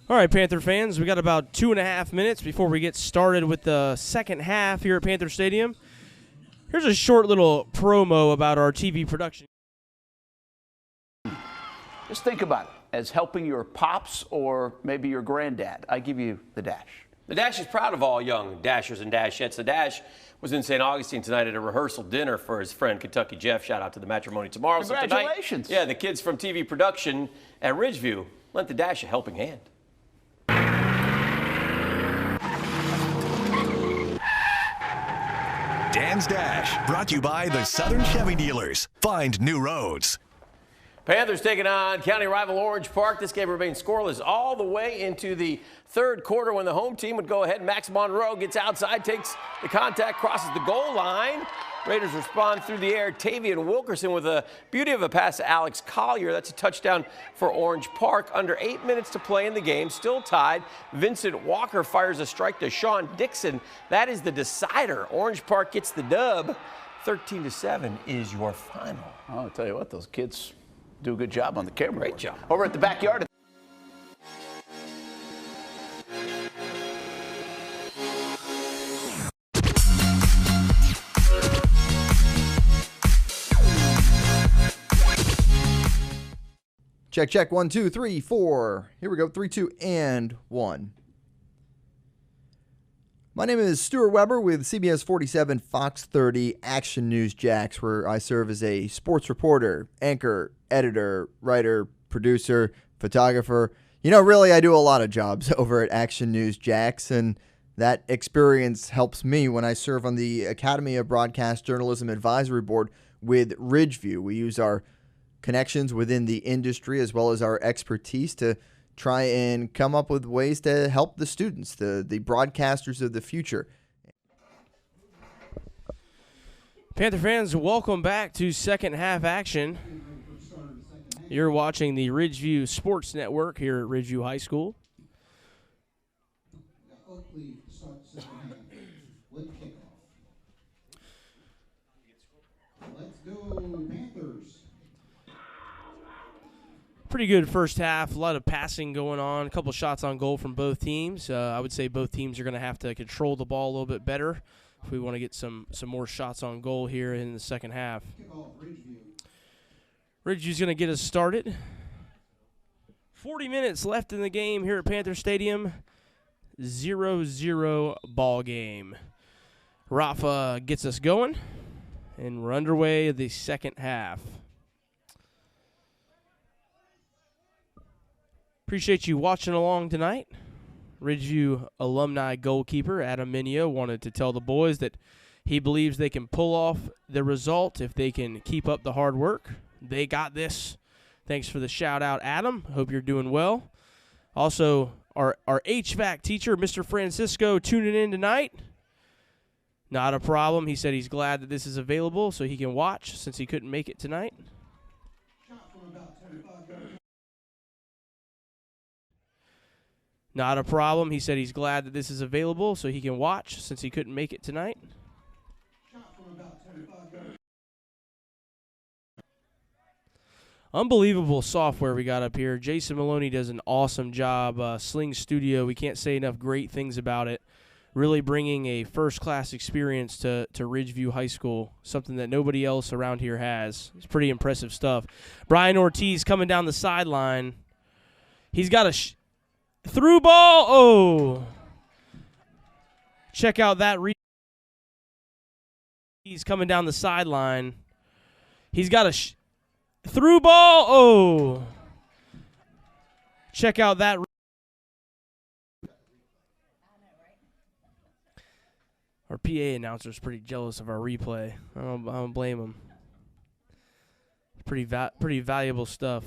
All right, Panther fans, we got about 2.5 minutes before we get started with the second half here at Panther Stadium. Here's a short little promo about our TV production. Just think about it as helping your pops or maybe your granddad. I give you the Dash. The Dash is proud of all young Dashers and Dashettes. The Dash was in St. Augustine tonight at a rehearsal dinner for his friend Kentucky Jeff. Shout out to the matrimony tomorrow. Congratulations. So tonight, the kids from TV production at Ridgeview lent the Dash a helping hand. Dan's Dash, brought to you by the Southern Chevy Dealers. Find new roads. Panthers taking on county rival Orange Park. This game remains scoreless all the way into the third quarter when the home team would go ahead. Max Monroe gets outside, takes the contact, crosses the goal line. Raiders respond through the air. Tavian Wilkerson with a beauty of a pass to Alex Collier. That's a touchdown for Orange Park. Under 8 minutes to play in the game, still tied. Vincent Walker fires a strike to Sean Dixon. That is the decider. Orange Park gets the dub. 13-7 is your final. Oh, I'll tell you what, those kids do a good job on the camera. Great job. Over at the backyard. Check, check. 1, 2, 3, 4. Here we go. 3, 2, and 1. My name is Stuart Weber with CBS 47 Fox 30 Action News Jax, where I serve as a sports reporter, anchor, editor, writer, producer, photographer. You know, really, I do a lot of jobs over at Action News Jax, and that experience helps me when I serve on the Academy of Broadcast Journalism Advisory Board with Ridgeview. We use our connections within the industry as well as our expertise to try and come up with ways to help the students, the broadcasters of the future. Panther fans, welcome back to second half action. You're watching the Ridgeview Sports Network here at Ridgeview High School. OAkleaf starts the second half with kickoff. Let's go, Panthers. Pretty good first half. A lot of passing going on. A couple shots on goal from both teams. I would say both teams are going to have to control the ball a little bit better if we want to get some more shots on goal here in the second half. Kickoff, Ridgeview. Ridgeview's going to get us started. 40 minutes left in the game here at Panther Stadium. 0-0 ball game. Rafa gets us going, and we're underway the second half. Appreciate you watching along tonight. Ridgeview alumni goalkeeper Adam Minio wanted to tell the boys that he believes they can pull off the result if they can keep up the hard work. They got this. Thanks for the shout out, Adam. Hope you're doing well. Also, our HVAC teacher, Mr. Francisco, tuning in tonight. Not a problem. He said he's glad that this is available so he can watch since he couldn't make it tonight. Shot from about 25 yards. Not a problem. He said he's glad that this is available so he can watch since he couldn't make it tonight. Shot from about 25 yards. Unbelievable software we got up here. Jason Maloney does an awesome job. Sling Studio, we can't say enough great things about it. Really bringing a first-class experience to Ridgeview High School, something that nobody else around here has. It's pretty impressive stuff. Brian Ortiz coming down the sideline. He's got a through ball. Oh. Check out that. He's coming down the sideline. He's got a through ball. Oh. Check out that. Our PA announcer's pretty jealous of our replay. I don't blame him. Pretty valuable stuff.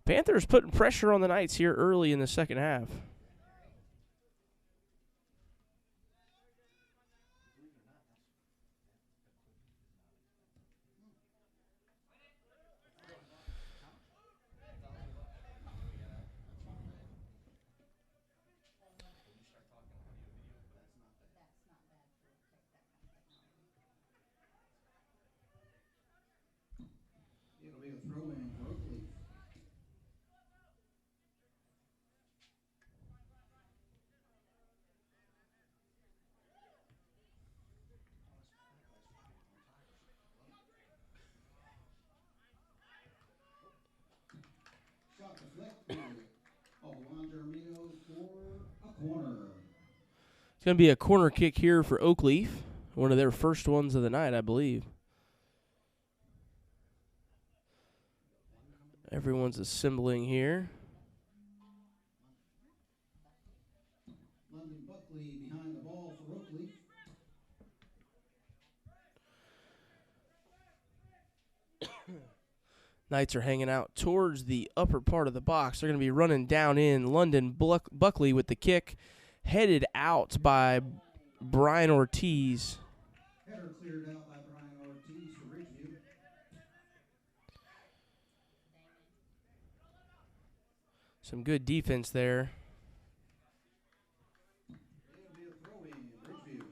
Panthers putting pressure on the Knights here early in the second half. It'll be a throw in for OAkleaf. deflected off Juan Jeremino for a corner. It's going to be a corner kick here for Oakleaf, one of their first ones of the night, I believe. Everyone's assembling here. London Buckley behind the ball for Oakleaf. Knights are hanging out towards the upper part of the box. They're going to be running down in. London Buckley with the kick, headed out by Brian Ortiz. Header cleared out by Brian Ortiz for Ridgeview. Some good defense there. It'll be a throw in, Ridgeview.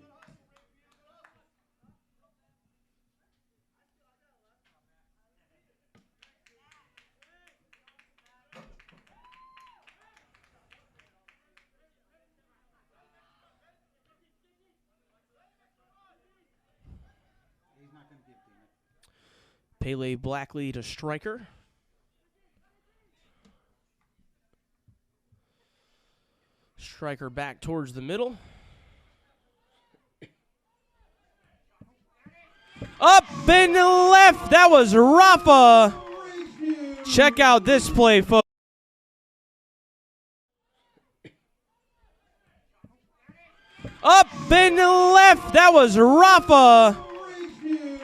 Pele Blackley to striker. Striker back towards the middle. Up and left. That was Rafa. Check out this play, folks. Up and left. That was Rafa.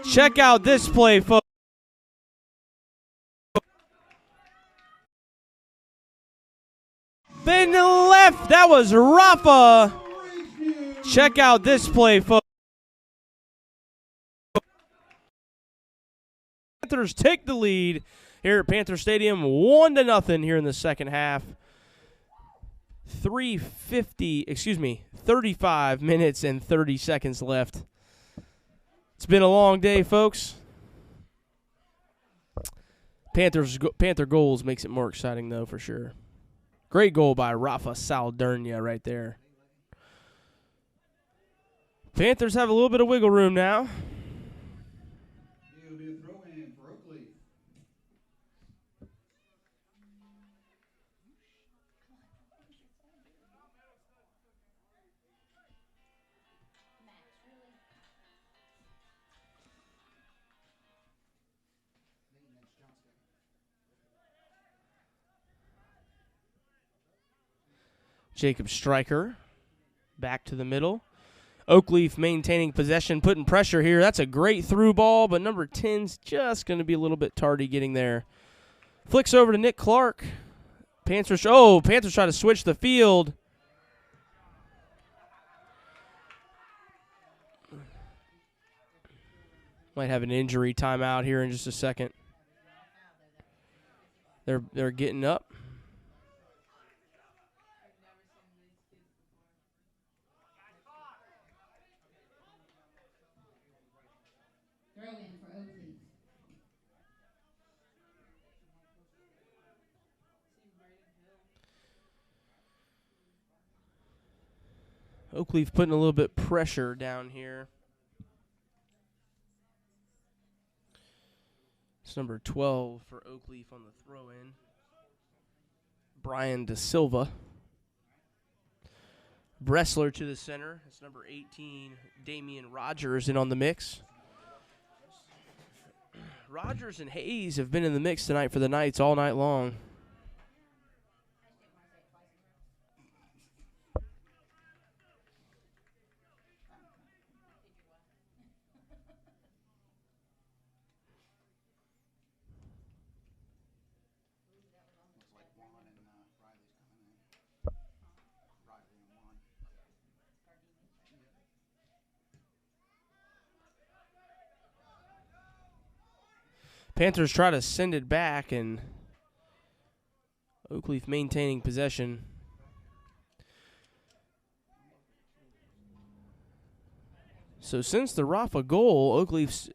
Check out this play, folks. And left. That was Rafa. Check out this play, folks. Panthers take the lead here at Panther Stadium, 1-0 here in the second half. 35 minutes and 30 seconds left. It's been a long day, folks. Panther goals makes it more exciting, though, for sure. Great goal by Rafa Saldernia right there. Panthers have a little bit of wiggle room now. It'll be a throw in for Oakleaf. Jacob Stryker back to the middle. Oakleaf maintaining possession, putting pressure here. That's a great through ball, but number 10's just going to be a little bit tardy getting there. Flicks over to Nick Clark. Panthers try to switch the field. Might have an injury timeout here in just a second. They're getting up. Throw in for Oakleaf. Oakleaf putting a little bit pressure down here. It's number 12 for Oakleaf on the throw-in. Brian De Silva. Bressler to the center. It's number 18, Damian Rogers, in on the mix. Rogers and Hayes have been in the mix tonight for the Knights all night long. Panthers try to send it back, and Oakleaf maintaining possession. So since the Rafa goal, Oakleaf's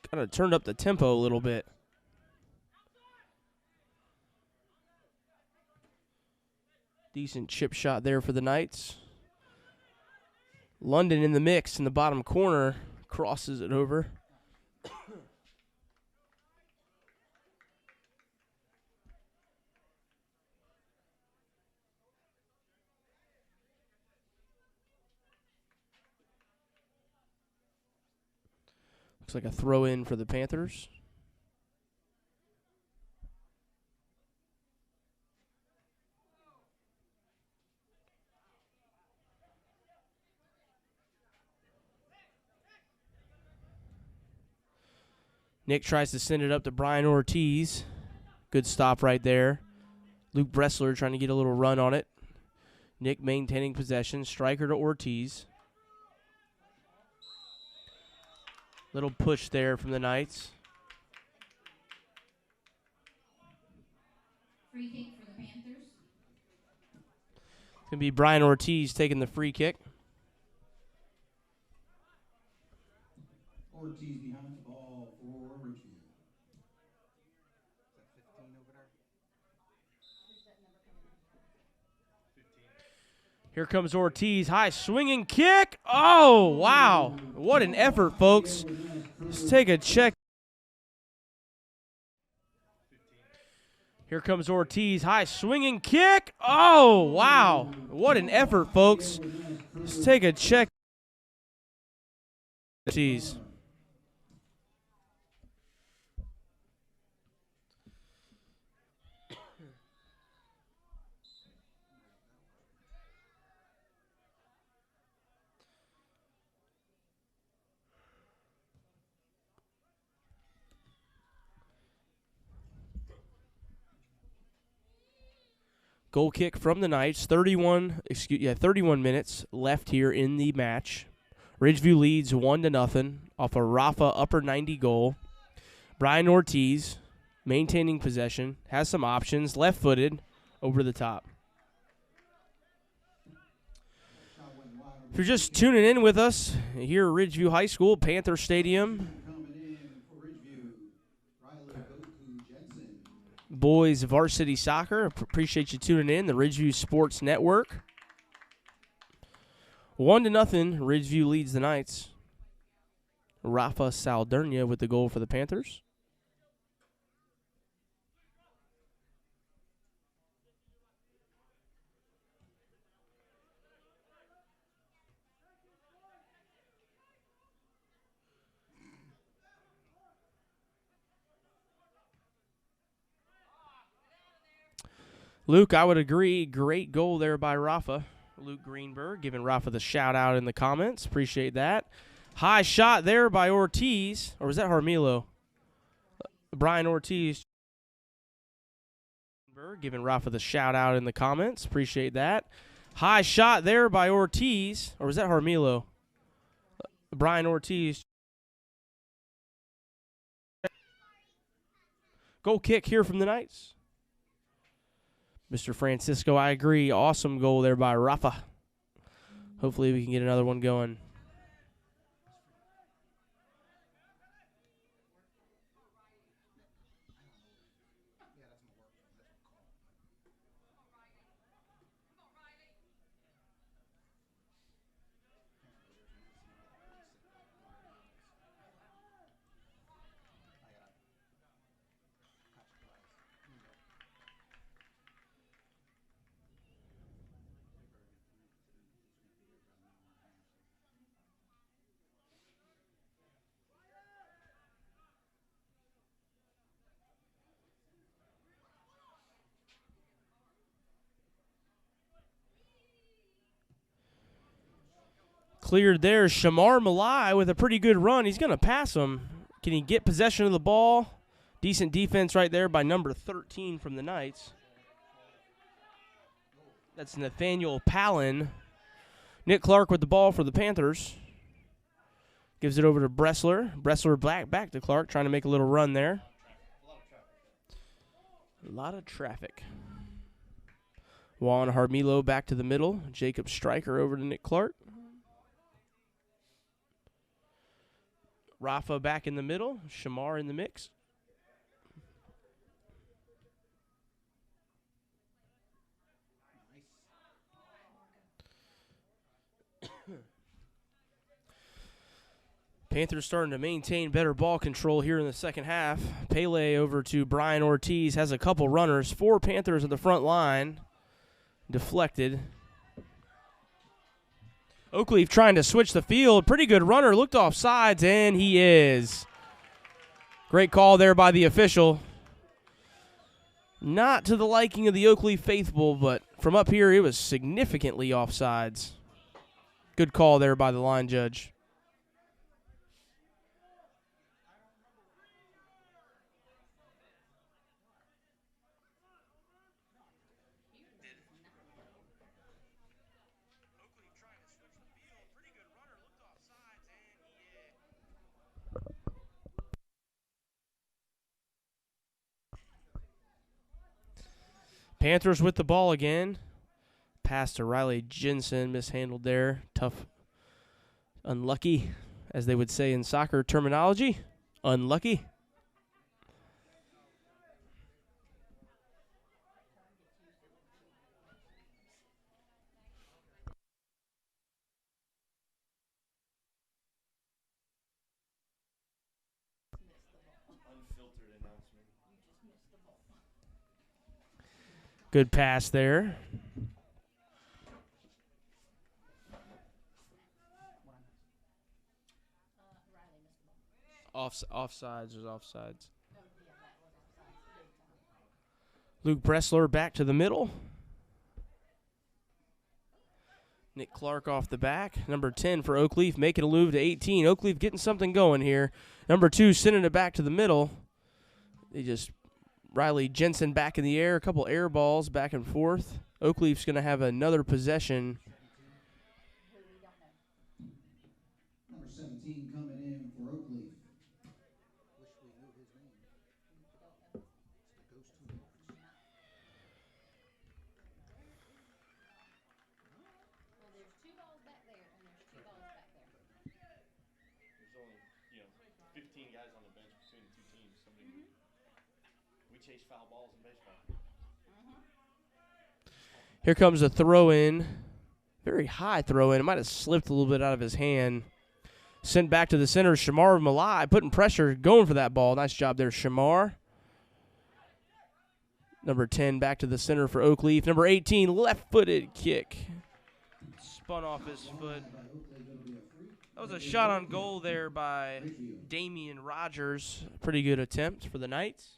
kind of turned up the tempo a little bit. Decent chip shot there for the Knights. London in the mix in the bottom corner, crosses it over. Looks like a throw in for the Panthers. Nick tries to send it up to Brian Ortiz. Good stop right there. Luke Bressler trying to get a little run on it. Nick maintaining possession. Striker to Ortiz. Little push there from the Knights. Free kick for the Panthers. It's going to be Brian Ortiz taking the free kick. Ortiz behind the ball for Ridgeview. Here comes Ortiz. High swinging kick. Oh, wow. What an effort, folks. Let's take a check. Here comes Ortiz. High swinging kick. Oh, wow. What an effort, folks. Let's take a check. Ortiz. Goal kick from the Knights. 31 minutes left here in the match. Ridgeview leads 1-0 off a Rafa upper 90 goal. Brian Ortiz maintaining possession, has some options, left-footed, over the top. If you're just tuning in with us here at Ridgeview High School, Panther Stadium, boys Varsity Soccer. Appreciate you tuning in, the Ridgeview Sports Network. 1-0, Ridgeview leads the Knights. Rafa Saldernia with the goal for the Panthers. Luke, I would agree. Great goal there by Rafa. Luke Greenberg giving Rafa the shout out in the comments. Appreciate that. High shot there by Ortiz. Or was that Harmilo? Brian Ortiz giving Rafa the shout out in the comments. Appreciate that. High shot there by Ortiz. Or was that Harmilo? Brian Ortiz. Goal kick here from the Knights. Mr. Francisco, I agree. Awesome goal there by Rafa. Hopefully we can get another one going. Cleared there. Shamar Malai with a pretty good run. He's going to pass him. Can he get possession of the ball? Decent defense right there by number 13 from the Knights. That's Nathaniel Palin. Nick Clark with the ball for the Panthers. Gives it over to Bressler. Bressler back to Clark, trying to make a little run there. A lot of traffic. Juan Harmilo back to the middle. Jacob Stryker over to Nick Clark. Rafa back in the middle. Shamar in the mix. Panthers starting to maintain better ball control here in the second half. Pele over to Brian Ortiz. Has a couple runners. 4 Panthers at the front line. Deflected. Oakleaf trying to switch the field. Pretty good runner. Looked off sides, and he is. Great call there by the official. Not to the liking of the Oakleaf faithful, but from up here, it was significantly offsides. Good call there by the line judge. Panthers with the ball again. Pass to Riley Jensen, mishandled there. Tough, unlucky, as they would say in soccer terminology. Unlucky. Good pass there. Offsides was offsides. Luke Bressler back to the middle. Nick Clark off the back. Number 10 for Oakleaf, making a move to 18. Oakleaf getting something going here. Number 2 sending it back to the middle. Riley Jensen back in the air. A couple air balls back and forth. Oakleaf's going to have another possession. Number 17 coming in for Oakleaf. There's only, 15 guys on the bench between the two teams. We chase foul balls in baseball. Here comes a throw-in. Very high throw-in. It might have slipped a little bit out of his hand. Sent back to the center. Shamar Malai putting pressure, going for that ball. Nice job there, Shamar. Number 10 back to the center for Oakleaf. Number 18, left-footed kick. Spun off his foot. That was a shot on goal there by Damian Rogers. Pretty good attempt for the Knights.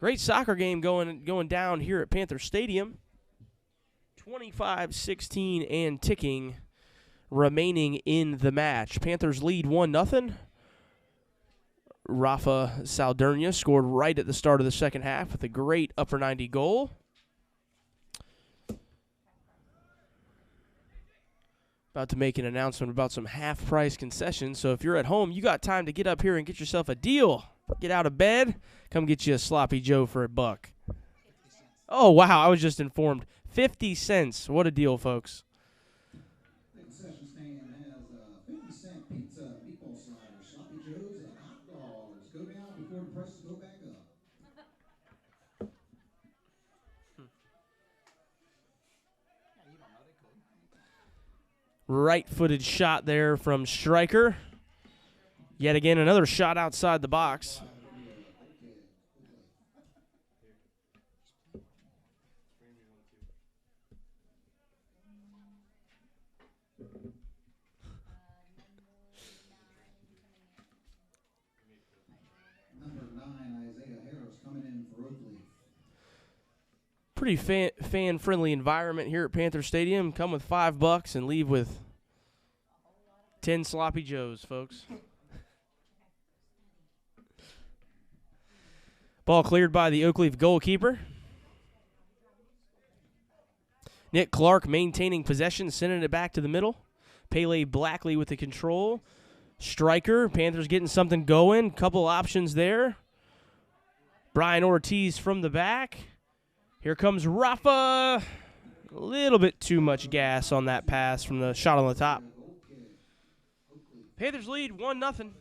Great soccer game going down here at Panther Stadium. 25-16 and ticking remaining in the match. Panthers lead 1-0. Rafa Saldernia scored right at the start of the second half with a great upper 90 goal. About to make an announcement about some half-price concessions. So if you're at home, you got time to get up here and get yourself a deal. Get out of bed, come get you a Sloppy Joe for $1. Oh, wow, I was just informed. 50 cents. What a deal, folks. The concession stand has 50-cent pizza, meatball sliders, sloppy joes, and hot dogs. Go down before the prices go back up. Right-footed shot there from Stryker. Yet again, another shot outside the box. Number 9, Isaiah Harris coming in for Oakleaf. Pretty fan-friendly environment here at Panther Stadium. Come with $5 and leave with 10 Sloppy Joes, folks. Ball cleared by the Oakleaf goalkeeper. Nick Clark maintaining possession, sending it back to the middle. Pele Blackley with the control. Stryker, Panthers getting something going. Couple options there. Brian Ortiz from the back. Here comes Rafa. A little bit too much gas on that pass from the shot on the top. Panthers lead 1-0.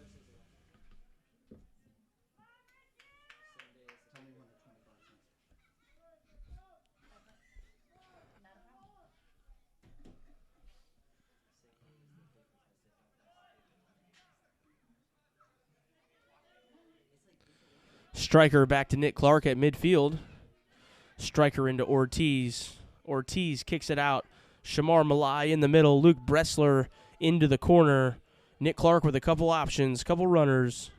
Stryker back to Nick Clark at midfield. Stryker into Ortiz. Ortiz kicks it out. Shamar Malai in the middle. Luke Bressler into the corner. Nick Clark with a couple options, couple runners.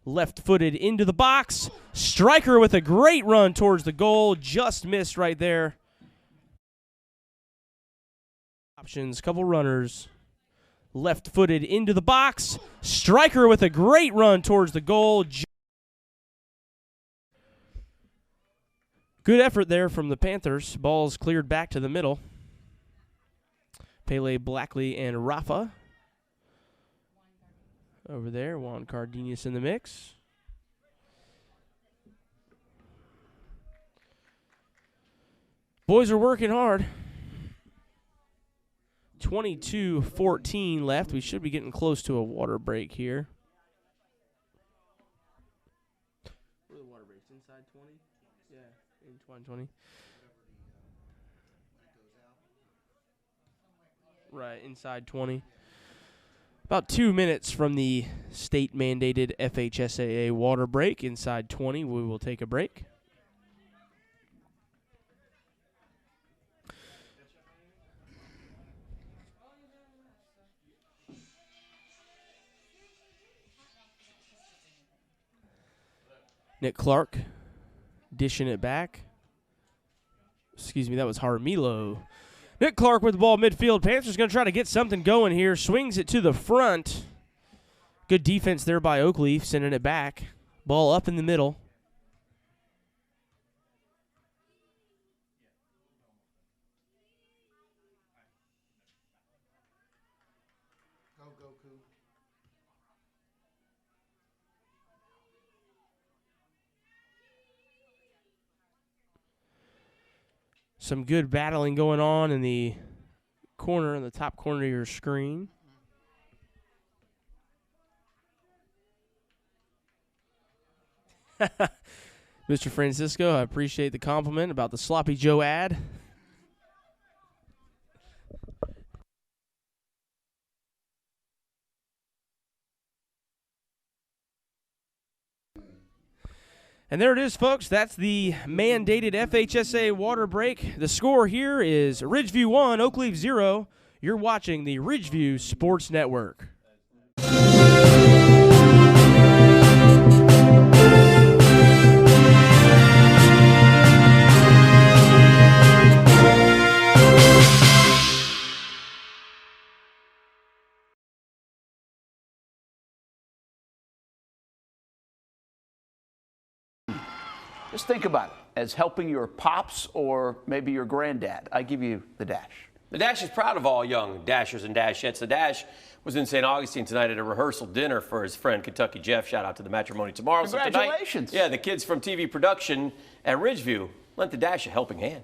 Left-footed into the box. Stryker with a great run towards the goal. Just missed right there. Options, couple runners. Left-footed into the box. Stryker with a great run towards the goal. Good effort there from the Panthers. Ball's cleared back to the middle. Pele Blackley and Rafa over there. Juan Cardenas in the mix. Boys are working hard. 22-14 left. We should be getting close to a water break here. Where are the water breaks? Inside 20? Yeah, in 20. Right, inside 20. About 2 minutes from the state-mandated FHSAA water break. Inside 20, we will take a break. Nick Clark dishing it back. Excuse me, that was Harmilo. Nick Clark with the ball midfield. Panthers going to try to get something going here. Swings it to the front. Good defense there by Oakleaf, sending it back. Ball up in the middle. Some good battling going on in the corner, in the top corner of your screen. Mr. Francisco, I appreciate the compliment about the Sloppy Joe ad. And there it is, folks. That's the mandated FHSA water break. The score here is Ridgeview 1, Oakleaf 0. You're watching the Ridgeview Sports Network. Just think about it as helping your pops or maybe your granddad. I give you the Dash. The Dash is proud of all young Dashers and Dashettes. The Dash was in St. Augustine tonight at a rehearsal dinner for his friend Kentucky Jeff. Shout out to the Matrimony Tomorrow. Congratulations. So tonight, the kids from TV production at Ridgeview lent the Dash a helping hand.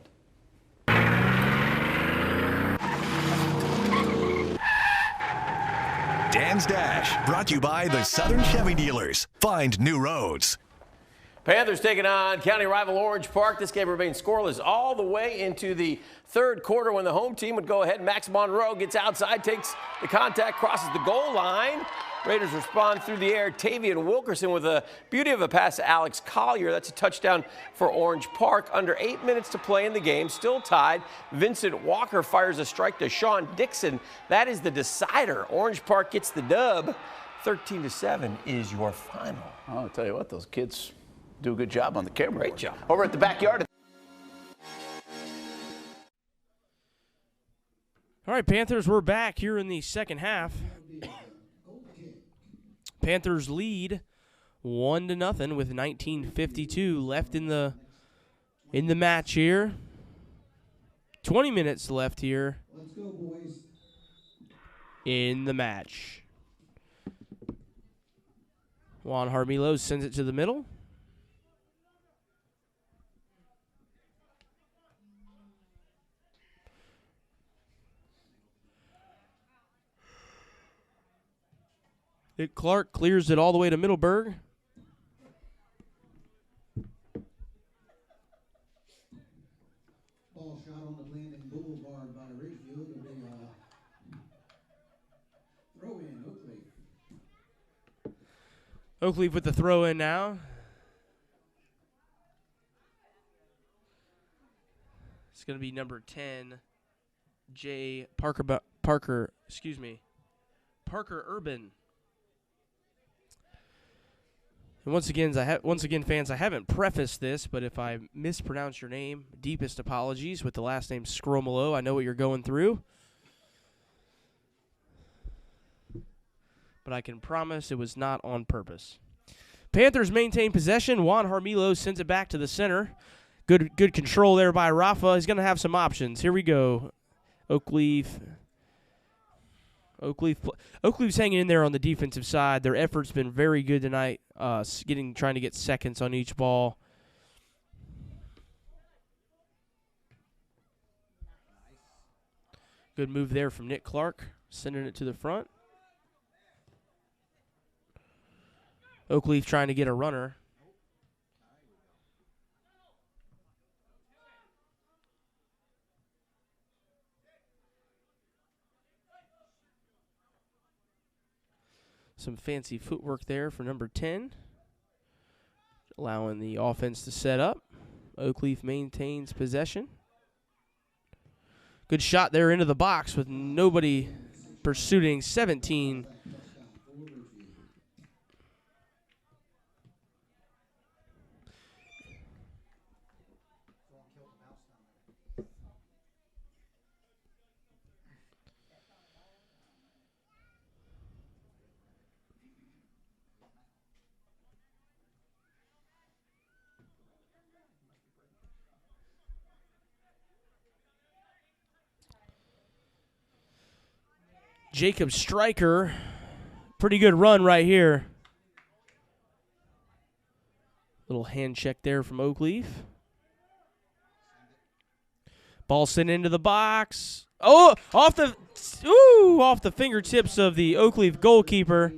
Dan's Dash, brought to you by the Southern Chevy Dealers. Find new roads. Panthers taking on county rival Orange Park. This game remains scoreless all the way into the third quarter when the home team would go ahead. Max Monroe gets outside, takes the contact, crosses the goal line. Raiders respond through the air. Tavian Wilkerson with a beauty of a pass to Alex Collier. That's a touchdown for Orange Park. Under 8 minutes to play in the game, still tied. Vincent Walker fires a strike to Sean Dixon. That is the decider. Orange Park gets the dub. 13-7 is your final. Oh, I'll tell you what, those kids do a good job on the camera. Great job. Over at the backyard. All right, Panthers, we're back here in the second half. Panthers lead 1-0 with 19:52 left in the match here. 20 minutes left here in the match. Juan Harmilo sends it to the middle. Nick Clark clears it all the way to Middleburg. Ball shot on the landing boulevard by Ridgeview. It'll be a throw in, Oakleaf. Oakleaf with the throw in now. It's going to be number 10, Parker Urban. And once again, fans, I haven't prefaced this, but if I mispronounce your name, deepest apologies. With the last name Scromelo, I know what you're going through, but I can promise it was not on purpose. Panthers maintain possession. Juan Harmilo sends it back to the center. Good control there by Rafa. He's going to have some options. Here we go. Oakleaf's hanging in there on the defensive side. Their effort's been very good tonight, trying to get seconds on each ball. Good move there from Nick Clark, sending it to the front. Oakleaf trying to get a runner. Some fancy footwork there for number 10, allowing the offense to set up. Oakleaf maintains possession. Good shot there into the box with nobody pursuing. 17. Jacob Stryker, pretty good run right here. Little hand check there from Oakleaf. Ball sent into the box. Oh, off the fingertips of the Oakleaf goalkeeper.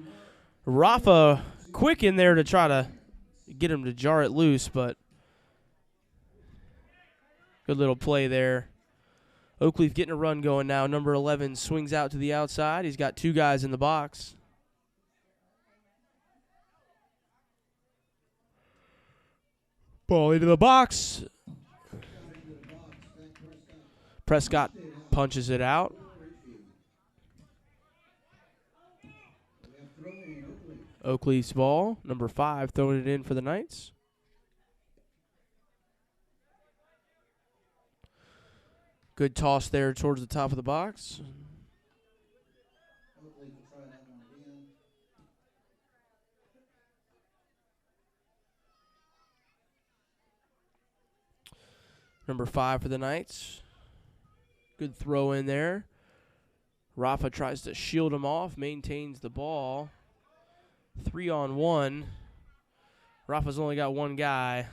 Rafa quick in there to try to get him to jar it loose, but good little play there. Oakleaf getting a run going now. Number 11 swings out to the outside. He's got two guys in the box. Ball into the box. Prescott punches it out. Oakleaf's ball. Number 5 throwing it in for the Knights. Good toss there towards the top of the box. Number 5 for the Knights. Good throw in there. Rafa tries to shield him off, maintains the ball. 3-on-1. Rafa's only got one guy.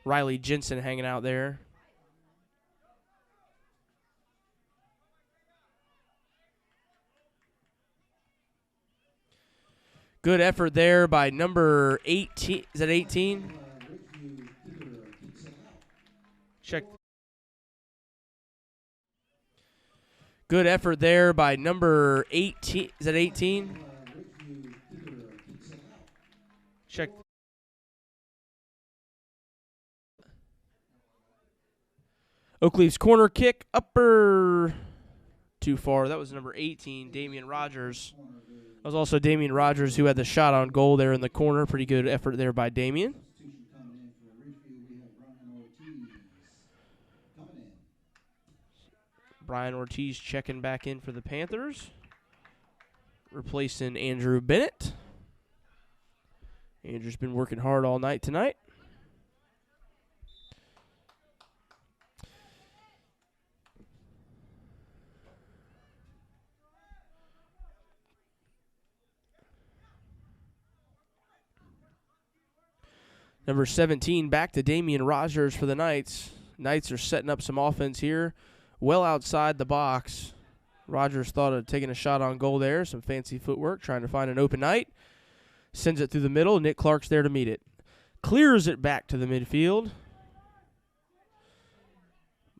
Riley Jensen hanging out there. Good effort there by number 18. Is that 18? Check. Good effort there by number 18. Is that 18? Check. Oakleaf's corner kick, upper. Too far. That was number 18, Damian Rogers. That was also Damian Rogers who had the shot on goal there in the corner. Pretty good effort there by Damian. Brian Ortiz checking back in for the Panthers, replacing Andrew Bennett. Andrew's been working hard all night tonight. Number 17 back to Damian Rogers for the Knights. Knights are setting up some offense here. Well outside the box. Rogers thought of taking a shot on goal there. Some fancy footwork, trying to find an open night. Sends it through the middle. Nick Clark's there to meet it. Clears it back to the midfield.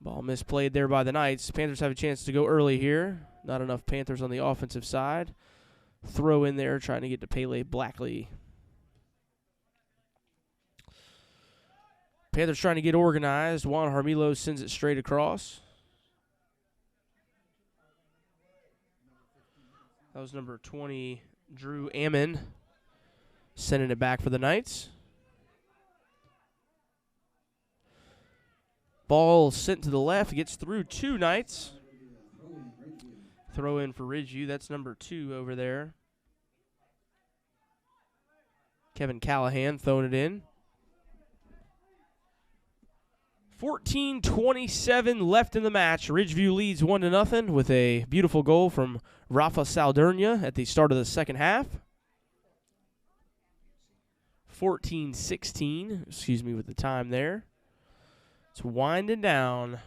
Ball misplayed there by the Knights. Panthers have a chance to go early here. Not enough Panthers on the offensive side. Throw in there, trying to get to Pele Blackley. Panthers trying to get organized. Juan Harmilo sends it straight across. That was number 20, Drew Ammon, sending it back for the Knights. Ball sent to the left, gets through 2 Knights. Throw in for Ridgeview. That's number 2 over there. Kevin Callahan throwing it in. 14:27 left in the match. Ridgeview leads 1-0 with a beautiful goal from Rafa Saldernia at the start of the second half. 14:16, excuse me with the time there. It's winding down.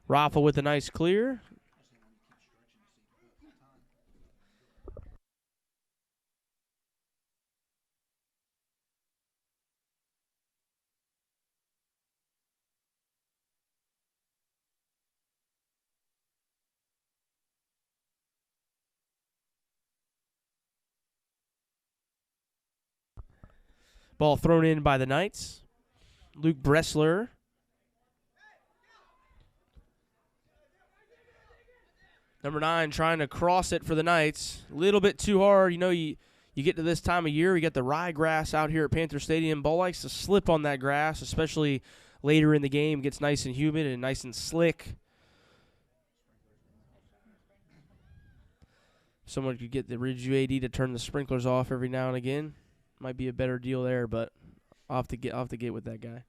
Rafa with a nice clear. Ball thrown in by the Knights. Luke Bressler. Number 9 trying to cross it for the Knights. A little bit too hard. You know, you get to this time of year, we got the ryegrass out here at Panther Stadium. Ball likes to slip on that grass, especially later in the game. It gets nice and humid and nice and slick. Someone could get the Ridgeview AD to turn the sprinklers off every now and again. Might be a better deal there, but I'll have to get with that guy.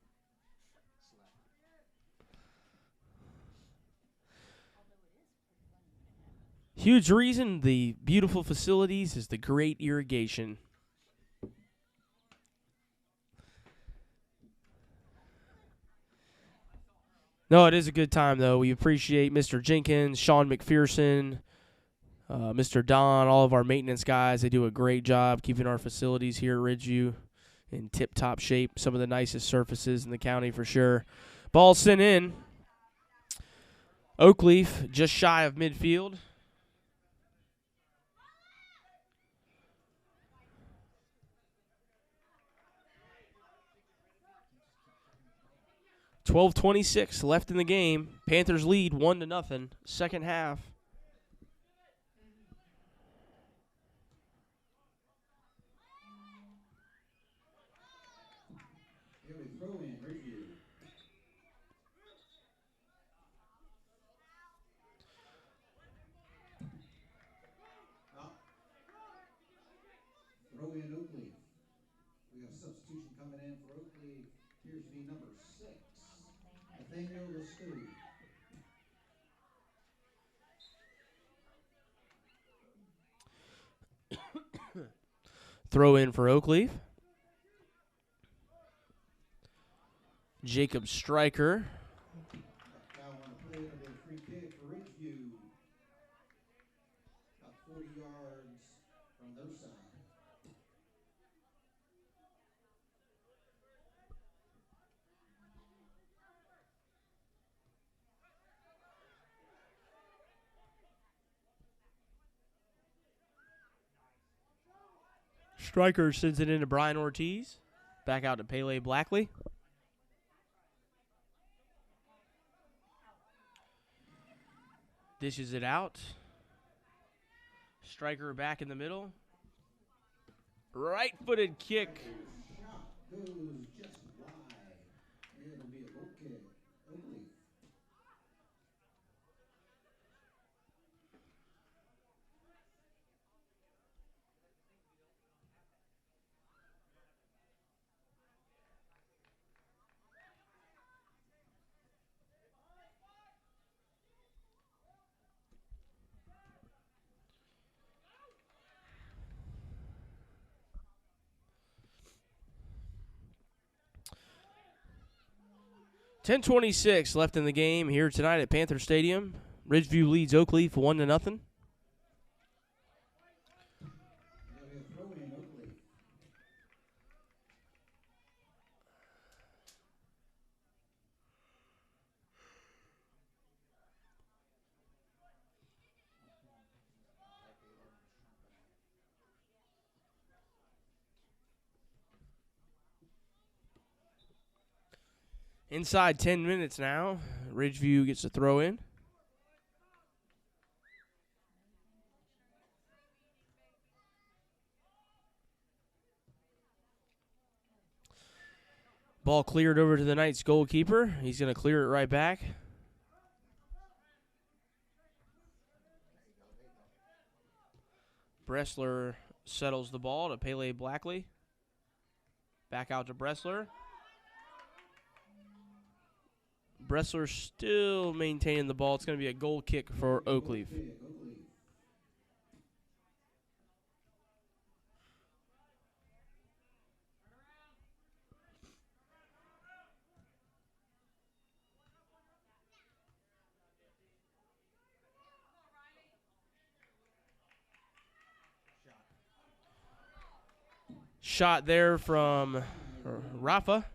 Huge reason the beautiful facilities is the great irrigation. No, it is a good time, though. We appreciate Mr. Jenkins, Sean McPherson, Mr. Don, all of our maintenance guys. They do a great job keeping our facilities here at Ridgeview in tip-top shape. Some of the nicest surfaces in the county for sure. Ball sent in. OAkleaf just shy of midfield. .26 left in the game. Panthers lead 1-0. Second half. Throw in OAkleaf. We got a substitution coming in for OAkleaf. Appears to be number 6, Nathaniel Lestu. Throw in for OAkleaf. Jacob Stryker. Foul on the play. It'll be a free kick for Ridgeview. About 40 yards from their side. Stryker sends it into Brian Ortiz. Back out to Pele Blackley. Dishes it out. Stryker back in the middle. Right-footed kick. Shot goes just wide. It'll be a goal kick. OAkleaf. .26 left in the game here tonight at Panther Stadium. Ridgeview leads OAkleaf 1-0. It'll be a throw in OAkleaf. Inside 10 minutes now. Ridgeview gets a throw in. Ball cleared over to the Knights goalkeeper. He's going to clear it right back. Bressler settles the ball to Pele Blackley. Back out to Bressler. Bressler still maintaining the ball. It's going to be a goal kick for OAkleaf. Shot there from Rafa.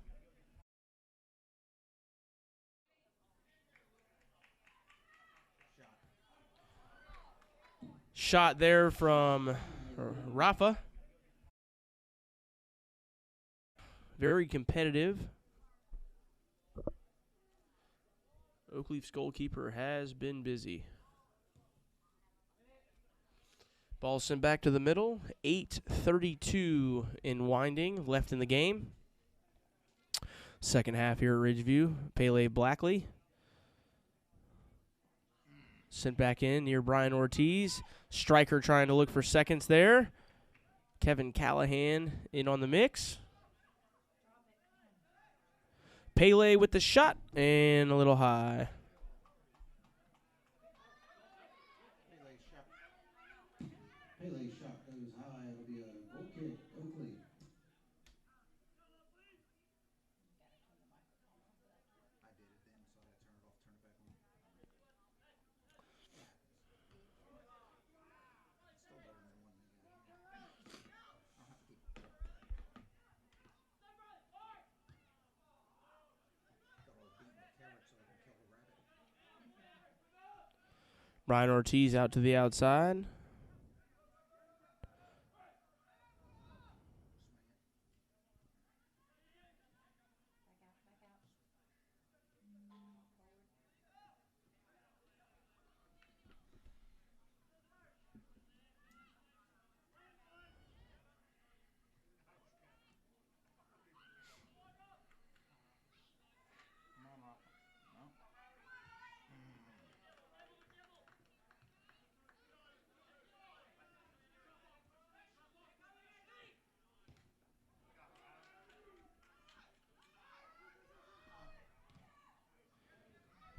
Shot there from Rafa. Very competitive. OAkleaf's goalkeeper has been busy. Ball sent back to the middle. 8:32 in winding left in the game. Second half here at Ridgeview. Pele Blackley. Sent back in near Brian Ortiz. Striker trying to look for seconds there. Kevin Callahan in on the mix. Pele with the shot and a little high. Pele's shot goes high. It'll be a goal kick, OAkleaf. Brian Ortiz out to the outside.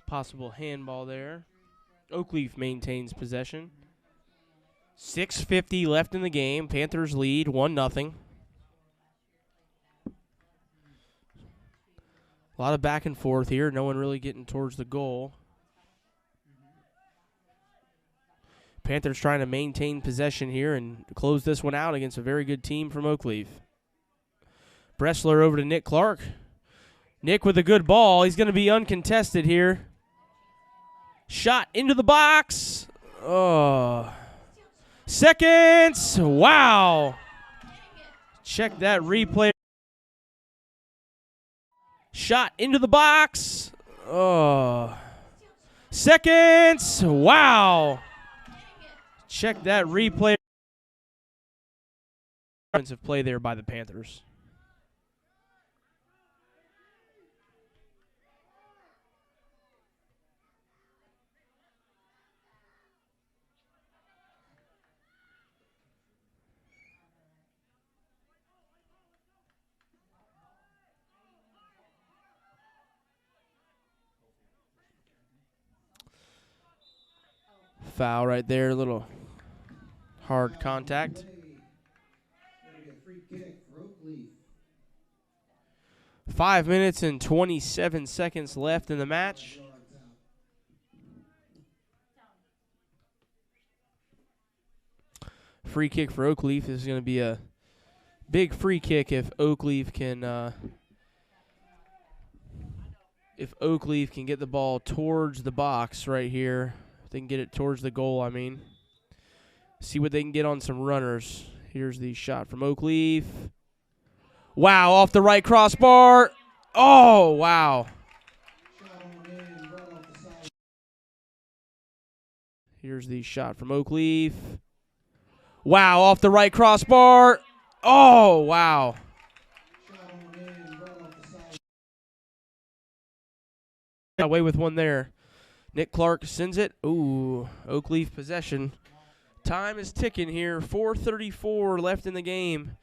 Possible handball there. OAkleaf maintains possession. 6:50 left in the game. Panthers lead 1-0. A lot of back and forth here. No one really getting towards the goal. Panthers trying to maintain possession here and close this one out against a very good team from OAkleaf. Bressler over to Nick Clark. Nick with a good ball. He's going to be uncontested here. Shot into the box. Oh. Seconds. Wow. Check that replay. Shot into the box. Oh. Seconds. Wow. Check that replay. Offensive play there by the Panthers. Foul right there, a little hard contact. That'll be a free kick for OAkleaf. 5 minutes and 27 seconds left in the match. Free kick for OAkleaf. This is going to be a big free kick if OAkleaf can get the ball towards the box right here. If they can get it towards the goal, I mean. See what they can get on some runners. Here's the shot from OAkleaf. Wow, off the right crossbar. Oh, wow. Here's the shot from OAkleaf. Wow, off the right crossbar. Oh, wow. away with one there. Nick Clark sends it. Ooh, Oakleaf possession. Time is ticking here. 4:34 left in the game.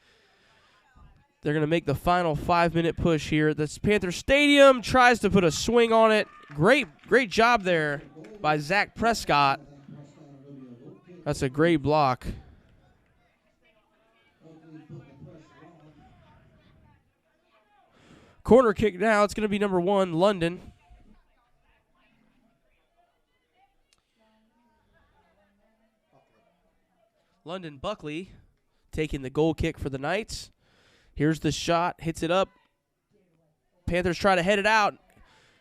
They're going to make the final 5-minute push here. This Panther Stadium tries to put a swing on it. Great job there by Zach Prescott. That's a great block. Corner kick now. It's going to be number 1, London. London Buckley taking the goal kick for the Knights. Here's the shot. Hits it up. Panthers try to head it out.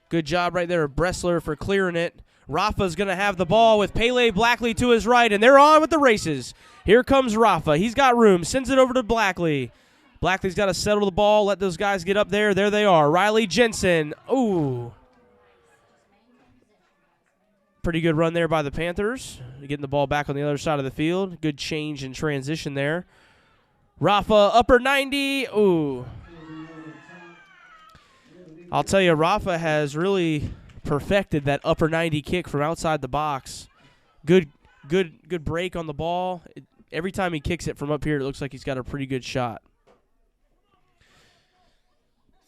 Good job right there of Bressler for clearing it. Rafa's going to have the ball with Pele Blackley to his right, and they're on with the races. Here comes Rafa. He's got room. Sends it over to Blackley. Blackley's got to settle the ball. Let those guys get up there. There they are. Riley Jensen. Ooh. Pretty good run there by the Panthers. Getting the ball back on the other side of the field. Good change in transition there. Rafa, upper 90. Ooh. I'll tell you, Rafa has really perfected that upper 90 kick from outside the box. Good break on the ball. Every time he kicks it from up here, it looks like he's got a pretty good shot.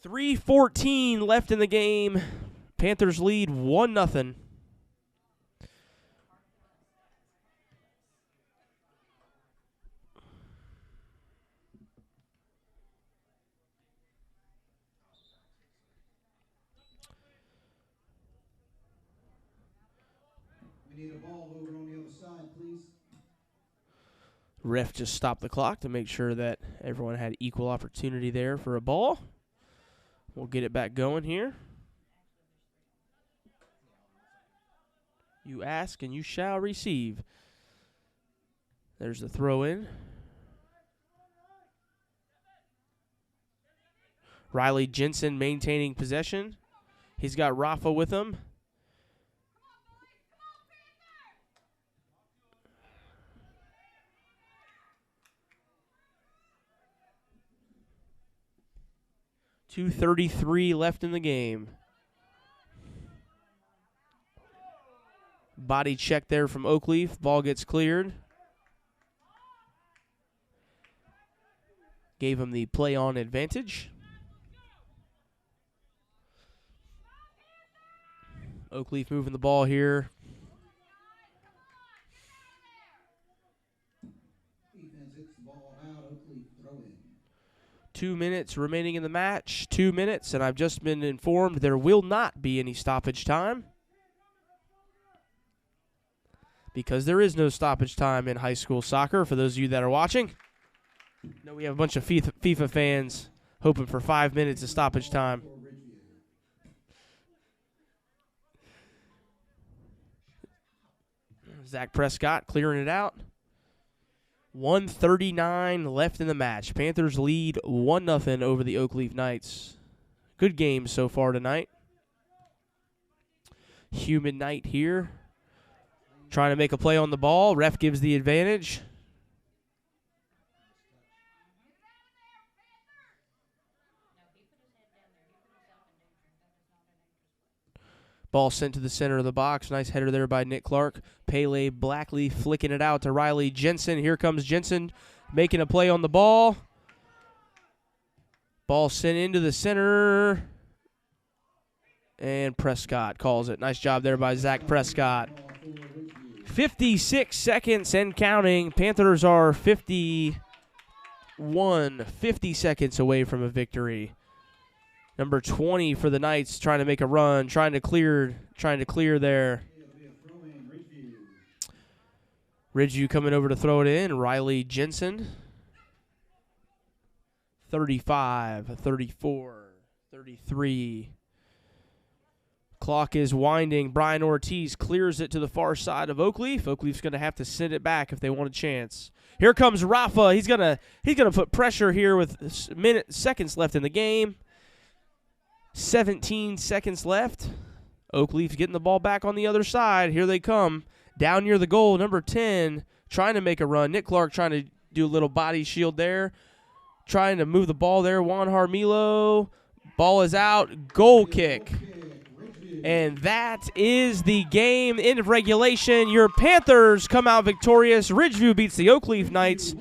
3:14 left in the game. Panthers lead 1-0. Need a ball over on the other side, please. Ref just stopped the clock to make sure that everyone had equal opportunity there for a ball. We'll get it back going here. You ask and you shall receive. There's the throw in. Riley Jensen maintaining possession. He's got Rafa with him. .233 left in the game. Body check there from Oakleaf. Ball gets cleared. Gave him the play-on advantage. Oakleaf moving the ball here. Defense hits the ball out. Oakleaf throw in. 2 minutes remaining in the match. 2 minutes, and I've just been informed there will not be any stoppage time, because there is no stoppage time in high school soccer, for those of you that are watching. I know we have a bunch of FIFA fans hoping for 5 minutes of stoppage time. Zach Prescott clearing it out. 1:39 left in the match. Panthers lead 1-0 over the Oakleaf Knights. Good game so far tonight. Humid night here. Trying to make a play on the ball. Ref gives the advantage. Ball sent to the center of the box. Nice header there by Nick Clark. Pele Blackley flicking it out to Riley Jensen. Here comes Jensen making a play on the ball. Ball sent into the center. And Prescott calls it. Nice job there by Zach Prescott. 56 seconds and counting. Panthers are 50 seconds away from a victory. Number 20 for the Knights trying to make a run, trying to clear there. Ridgeview coming over to throw it in. Riley Jensen. 35, 34, 33. Clock is winding. Brian Ortiz clears it to the far side of Oakleaf. Oakleaf's going to have to send it back if they want a chance. Here comes Rafa. He's gonna put pressure here with seconds left in the game. 17 seconds left. Oakleaf's getting the ball back on the other side. Here they come. Down near the goal, number 10, trying to make a run. Nick Clark trying to do a little body shield there. Trying to move the ball there. Juan Harmilo. Ball is out. Goal kick. And that is the game. End of regulation. Your Panthers come out victorious. Ridgeview beats the OAkleaf Knights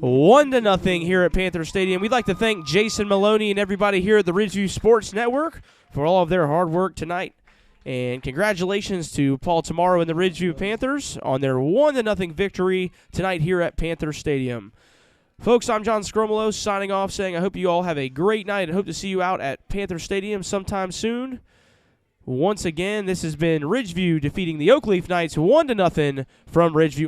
1-0 here at Panther Stadium. We'd like to thank Jason Maloney and everybody here at the Ridgeview Sports Network for all of their hard work tonight. And congratulations to Paul Tomorrow and the Ridgeview Panthers on their 1-0 victory tonight here at Panther Stadium. Folks, I'm John Scromolo signing off saying I hope you all have a great night and hope to see you out at Panther Stadium sometime soon. Once again, this has been Ridgeview defeating the OAkleaf Knights 1-0 from Ridgeview.